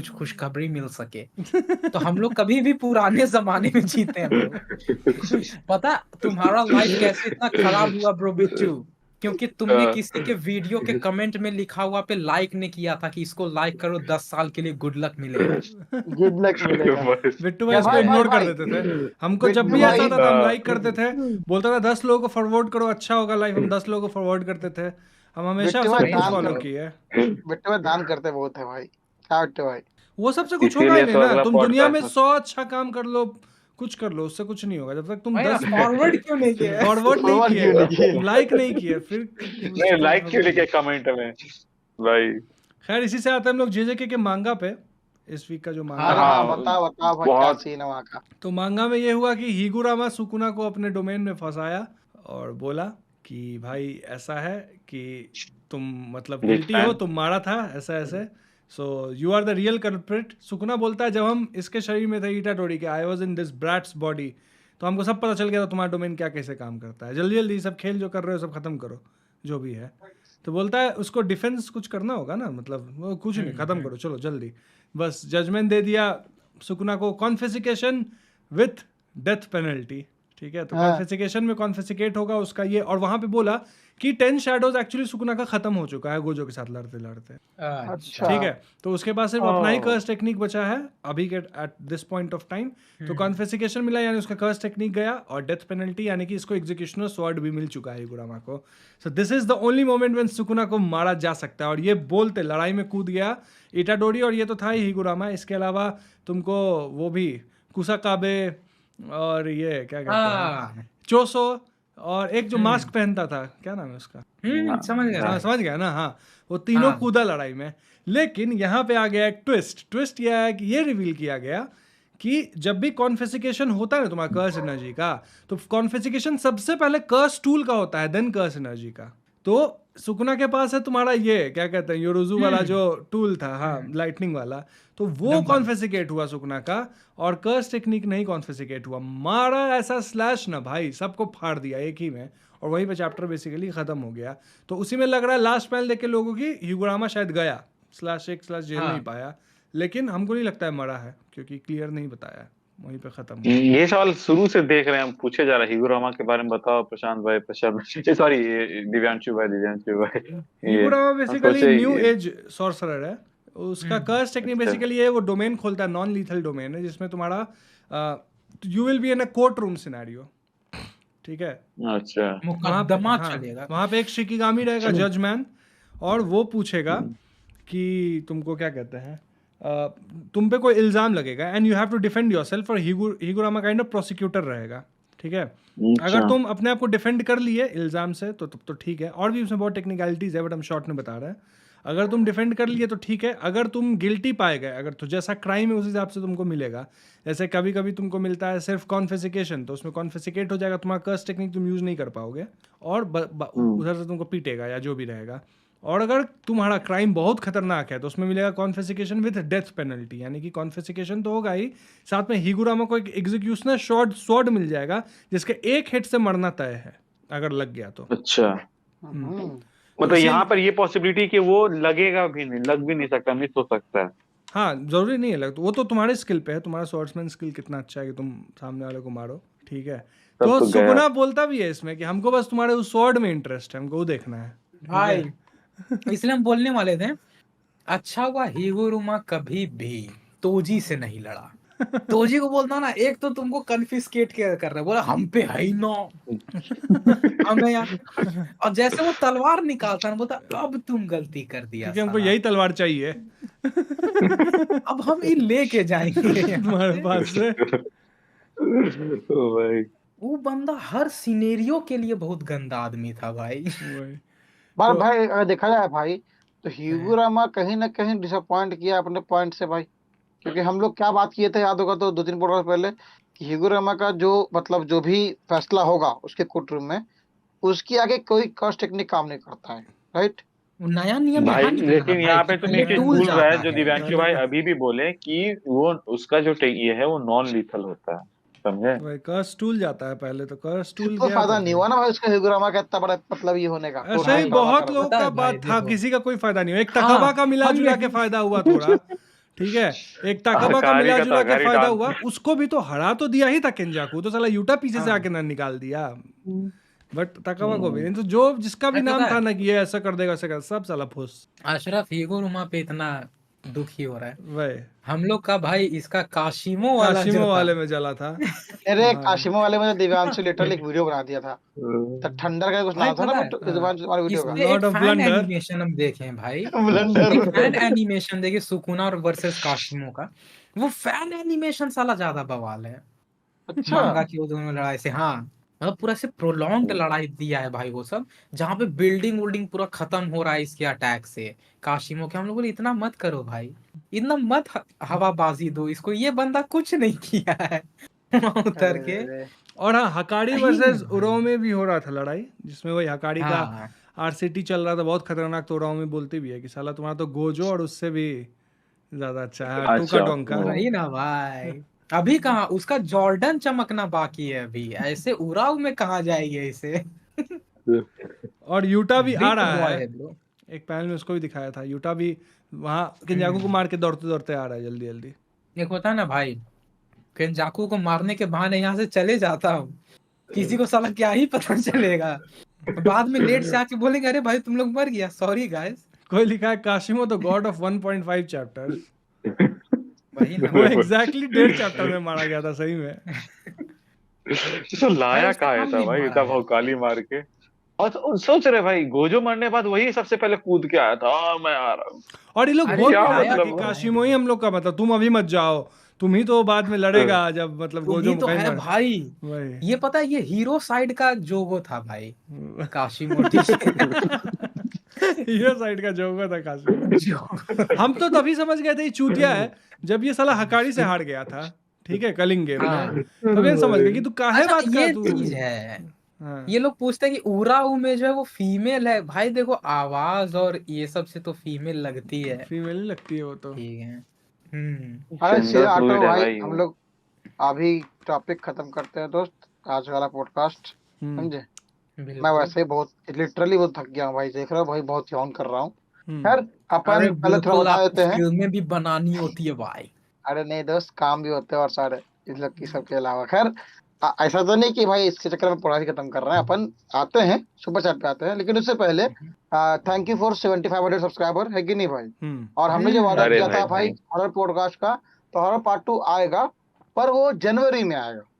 खुशखबरी मिल सके। तो हम लोग कभी भी पुराने जमाने में जीते हैं ब्रो। पता तुम्हारा लाइफ कैसे इतना खराब हुआ ब्रो बिट्टू, क्योंकि तुमने किसी के वीडियो के कमेंट में लिखा हुआ पे लाइक ने किया था कि इसको लाइक करो 10 साल के लिए गुड लक मिलेगा। गुड लक मिलेगा। बिट्टू भाई क्या इसको भाई भाई इग्नोर कर भाई, देते थे। हमको जब बिट्टू भी ऐसा भाई, होता था हम लाइक करते थे, बोलता था 10 लोगों को फॉरवर्ड करो अच्छा होगा लाइफ, हम 10 लोगों को फॉरवर्ड करते थे। हम हमेशा बिट्टू भाई सब वही कुछ ना दान फॉलो ब्रो। कर, किए। बिट्टू भाई दान करते बहुत है भाई, क्या बिट्टू भाई। वो सबसे कुछ होगा ही इसीलिए नहीं तो ना, अगला तुम दुनिया में पॉडकास्ट। 100 अच्छा काम कर लो, कुछ कर लो, उससे कुछ नहीं होगा जब तक तुम वही ना, 10 फॉरवर्ड क्यों नहीं किया? फॉरवर्ड नहीं फॉरवर्ड किए, क्यों नहीं किए? लाइक नहीं किए, फिर नहीं, उसका लाइक क्यों मतलब लिखे नहीं। कमेंट में भाई? खैर इसी से आते हैं हम लोग जेजेके के मांगा पे। इस वीक का जो मांगा हाँ हाँ है, हाँ, हाँ, बताओ बताओ भाई, क्या बहुत। सीन है वहाँ का। तो मांगा में ये हुआ कि हिगुरामा सुकुना को अपने डोमेन में फंसाया और बोला कि भाई ऐसा है कि तुम मतलब बिग गिल्टी हो, फैन। तुम मारा था ऐसा ऐसे, so you are the real culprit. Sukuna बोलता है जब हम इसके शरीर में थे इटाडोरी के, I was in this brats body, तो हमको सब पता चल गया था तुम्हारा डोमेन क्या कैसे काम करता है, जल्दी जल्दी सब खेल जो कर रहे हो सब खत्म करो जो भी है। तो बोलता है उसको डिफेंस कुछ करना होगा ना, मतलब वो कुछ नहीं, खत्म करो चलो जल्दी। बस जजमेंट दे दिया सुकुना को, कॉन्फिसिकेशन विथ डेथ पेनल्टी, ठीक है। तो हाँ कॉन्फिसिकेशन में कॉन्फिसिकेट होगा उसका ये, और वहां पे बोला कि 10 शैडोज एक्चुअली सुकुना का खत्म हो चुका है गोजो के साथ लड़ते लड़ते, अच्छा। ठीक है। तो उसके पास सिर्फ अपना ही ओह। कर्स टेक्निक बचा है अभी के at this point of time. तो कॉन्फिसिकेशन मिला यानी उसका कर्स टेक्निक गया, और डेथ पेनल्टी यानी कि इसको एग्जीक्यूशनर स्वॉर्ड भी मिल चुका है हिगुरामा को। So this is the only moment when Sukuna को मारा जा सकता है, और ये बोलते लड़ाई में कूद गया इटाडोरी, और ये तो था ही हिगुरामा, इसके अलावा तुमको वो भी कुसाकाबे, और ये क्या कहते हैं हाँ चोसो, और एक जो हम्म मास्क पहनता था, क्या नाम है उसका? समझ गया भाई। समझ गया ना? हाँ, वो तीनों हाँ कूदा लड़ाई में। लेकिन यहाँ पे आ गया एक ट्विस्ट ये है कि ये रिवील किया गया कि जब भी कॉन्फिस्केशन होता है ना तुम्हारा कर्स एनर्जी का, तो कॉन्फिस्केशन सबसे पहले कर्स टूल का होता है, देन कर्स एनर्जी का। तो सुकुना के पास है तुम्हारा ये क्या कहते हैं योरोजू वाला जो टूल था, हाँ लाइटनिंग वाला, तो वो डंबल। कॉन्फिस्केट हुआ सुकुना का, और कर्स टेक्निक नहीं कॉन्फिस्केट हुआ। मारा ऐसा स्लैश ना भाई, सबको फाड़ दिया एक ही में, और वहीं पे चैप्टर बेसिकली खत्म हो गया। तो उसी में लग रहा है लास्ट पैनल देख के लोगों की हिगुरामा शायद गया /1 जेल नहीं पाया, लेकिन हमको नहीं लगता है मरा है, क्योंकि क्लियर नहीं बताया, वहीं पे खत्म हुआ। ये सवाल शुरू से देख रहे हैं हम, पूछे जा रहा है हिगुरामा के बारे में बताओ प्रशांत भाई, सॉरी दिव्यांशु भाई ये हिगुरामा हम बेसिकली सोचे न्यू एज सॉर्सरर है। उसका कर्स टेक्निक अच्छा। बेसिकली है, वो डोमेन खोलता है, नॉन लीथल डोमेन है, जिसमें तुम्हारा you will be in a court room scenario, ठीक है? अच्छा मुकदमा हाँ, चलेगा। वहाँ पे एक शिकिगामी रहेगा जजमैन, और वो पूछेगा कि तुमको क्या कहते हैं तुम पे कोई इल्ज़ाम लगेगा, and you have to defend yourself, और हिगुरामा काइंड ऑफ प्रोसिक्यूटर रहेगा, ठीक है? अगर तुम अपने आप को डिफेंड कर लिए इल्ज़ाम से तो ठीक है, और भी उसमें बहुत टेक्निकलिटीज़ है, बट हम शॉर्ट में बता रहे हैं। अगर तुम डिफेंड कर लिए तो ठीक है, अगर तुम गिल्टी पाए गए, अगर तो जैसा क्राइम है उस हिसाब से तुमको मिलेगा। जैसे कभी कभी तुमको मिलता है सिर्फ कॉन्फिस्केशन, तो उसमें कॉन्फिस्केट हो जाएगा, तुम्हारा कर्स टेक्निक तुम यूज़ नहीं कर पाओगे, और उधर से तुमको पीटेगा या जो भी रहेगा। और अगर तुम्हारा क्राइम बहुत खतरनाक है तो उसमें मिलेगा कॉन्फिस्केशन विद डेथ पेनल्टी, यानी कि कॉन्फिस्केशन तो होगा ही, साथ में हिगुरामा को एक एग्जीक्यूशनल स्वॉर्ड मिल जाएगा, जिसके एक हिट से मरना तय है अगर लग गया तो। अच्छा, मतलब इसी- यहाँ पर ये पॉसिबिलिटी कि वो लगेगा भी नहीं, लग भी नहीं सकता, मिस हो सकता है। हाँ, जरूरी नहीं है लग, वो तो तुम्हारे स्किल पे है, तुम्हारा स्वॉर्ड्समैन स्किल कितना अच्छा है कि तुम सामने वाले को मारो, ठीक है? तब तो तो गया। सुकुना बोलता भी है इसमें कि हमको बस तुम्हारे उस स्वॉर्ड में इंटरेस्ट है, हमको वो देखना है। भाई इसलिए हम बोलने वाले थे, अच्छा हुआ हिगुरुमा कभी भी तोजी से नहीं लड़ा। तोजी को बोलता ना, एक तो तुमको कन्फिस्केट कर रहा है, बोला हम पे है ही ना हमें यार, और जैसे वो तलवार निकालता ना, बोलता अब तुम गलती कर दिया क्योंकि हमको साला। यही तलवार चाहिए अब हम ये लेके जाएंगे यहाँ तुम्हारे से। पास से। ओ भाई, वो बंदा हर सिनेरियो के लिए बहुत गंदा आदमी था भाई। वही। पर तो भाई अगर देखा जाए भाई, तो हिगुरामा कहीं ना कहीं डिसअपॉइंट किया अपने पॉइंट से भाई। क्योंकि हम लोग क्या बात किए थे, याद होगा तो 2-3 पॉडकास्ट पहले, कि हिगुरामा का जो मतलब जो भी फैसला होगा उसके कोर्ट रूम में, उसकी आगे कोई कर्स टेक्निक काम नहीं करता है, राइट? वो नया नियम भाई यहाँ निकला ना लेकिन भाई यहाँ कि पे तुम पहले एक चीज टूल भूल रहा है, जाता जो है। दिव्यांशु भाई अभी भी बोले कि वो उसका जो ये है वो नॉन लीथल होता है, समझे? वही कर्स टूल जाता है पहले, तो कर्स टूल कोई गया फायदा तो नहीं हुआ ना भाई उसका हिगुरामा का इतना बड़ा मतलब ये होने का, कोर्ट ऐसा ही में दावा बहुत कर लोगों पता का है भाई, बात था, देखो। किसी का कोई फायदा नहीं हुआ। एक हाँ, तकबा का मिला हम जुला के यही- फायदा हुआ थोड़ा, ठीक है? एक तकबा का हकारी मिला का जुला के तकारी फायदा डाल। हुआ, उसको भी तो हरा तो दिया ही था केंजाकू, तो साला यूटा पीछे से हाँ। आके ना निकाल दिया, बट तकबा को भी नहीं। तो जो जिसका भी अरे नाम पता था है, ना कि ये ऐसा कर देगा ऐसा कर, सब साला फुस। अशरफ हिगुरुमा पे इतना दुखी हो रहा है। वही हम लोग का भाई इसका काशिमो वाला काशिमो जो था, वाले में जला था अरे भाई। काशिमो वाले में तो दिव्यांशु लिटरली एक वीडियो बना दिया था, तो ठंडर का कुछ भाई नाम था ना, पता है, बट दिव्यांशु तुम्हारे वीडियो इस का पे एक Lord of fan Blunder। Animation हम देखें भाई, ब्लंडर। एक फैन एनिमेशन देखिए सुकुना और वर्सेस काशिमो का। वो फैन एनिमेशन साला ज्यादा बवाल है अच्छा, मांगा की वो दोनों लड़ाई से। हाँ मतलब पूरा से प्रोलॉन्ग्ड लड़ाई दिया है भाई वो सब, जहाँ पे बिल्डिंग वुल्डिंग पूरा खत्म हो रहा है इसके अटैक से। काशिमो के हम लोग बोले इतना मत करो भाई, इतना मत हवाबाजी दो इसको, ये बंदा कुछ नहीं किया है वहाँ उतर के। और हाँ, हकारी सही वर्सेस में भाई। उराव में भी हो रहा था लड़ाई, जिसमें वही हकारी का हाँ आरसीटी चल रहा था, बहुत खतरनाक। तो उराव में बोलती भी है कि साला तुम्हारा तो गोजो और उससे भी ज्यादा अच्छा है टूका अच्छा, डोंका। वही ना भाई, अभी कहाँ उसका जॉर्डन चमकना बाकी है, अभी ऐसे उराव में कहाँ जाएगी ऐसे। और यूटा भी आ बिग रहा बॉय है, है ब्रो। एक पैनल में उसको भी दिखाया था, यूटा भी वहाँ केंजाकू को मार के दौड़ते दौड़ते आ रहा है जल्दी जल्दी। एक होता है ना भाई, केंजाकू को मारने के बहाने यहाँ से चले जाता हूँ, किसी को साला क्या ही पता चलेगा, बाद में लेट से आके बोलेंगे अरे भाई तुम लोग मर गया, सॉरी गाइस। कोई लिखा है काशिमो द गॉड ऑफ 1.5 चैप्टर्स। वही ना वो एग्जैक्टली 1.5 चैप्टर में मारा गया था सही में। तो लाया भाई, उससे कहाँ कम था नहीं भाई मारा इतना है। भौकाली मार के? और तो सोच रहे भाई, गोजो मरने के बाद वही सबसे पहले कूद के आया था, मैं आ रहा हूँ। और ये लोग अरे बोल क्या भी रहा था मतलब कि हुआ? काशिमो ही हम लोग का मतलब, तुम अभी मत जाओ, तुम ही तो बाद में लड़ेगा जब मतलब तुम गोजो ही तो है मुकाइमा भाई। वही ये पता है ये हीरो साइड का जोगो था भाई, काशिमोटी। हीरो साइड का जोगो था काशी। जोगो। हम तो तभी समझ गए थे ये चूतिया है जब ये साला हकारी से हार गया था, ठीक है, कलिंग गेम हाँ। में। तभी समझ गए कि तू काहे अच्छा बात का ये तू। चीज है, हाँ ये लोग पूछते हैं कि उराऊ में जो है वो फीमेल है, भाई देखो आवाज और ये सब से तो फीमेल लगती है। फीमेल ही लगती है वो तो। ठीक है। अरे जेंडर सीधा ऑटो फ्लूइड है भाई, भाई हम वो। लोग अभी टॉपिक खत्म करते हैं दोस्त, आज वाला पॉडकास्ट। समझे? मैं बिल्कुल। वैसे ही बहुत लिटरली बहुत थक गया हूँ भाई, देख रहा हूँ भाई, बहुत यौन कर रहा हूँ। खैर, अरे अपन पहले थोड़ा बिल्कुल, बता आपको देते हैं। फिल्में भी बनानी होती है भाई। अरे नहीं दोस्त, काम भी होते हैं और सारे इस लोग की सबके अलावा। खैर, ऐसा तो नहीं कि भाई इसके चक्कर में पढ़ाई खत्म कर रहे हैं अपन। आते हैं सुपर चैट पे आते हैं, लेकिन उससे पहले थैंक यू फॉर 7500 सब्सक्राइबर, है कि नहीं भाई? और हमने जो वादा अरे किया भाई था भाई थैंक हॉरर पॉडकास्ट का, तो हॉरर पार्ट 2 आएगा, पर वो जनवरी में आएगा।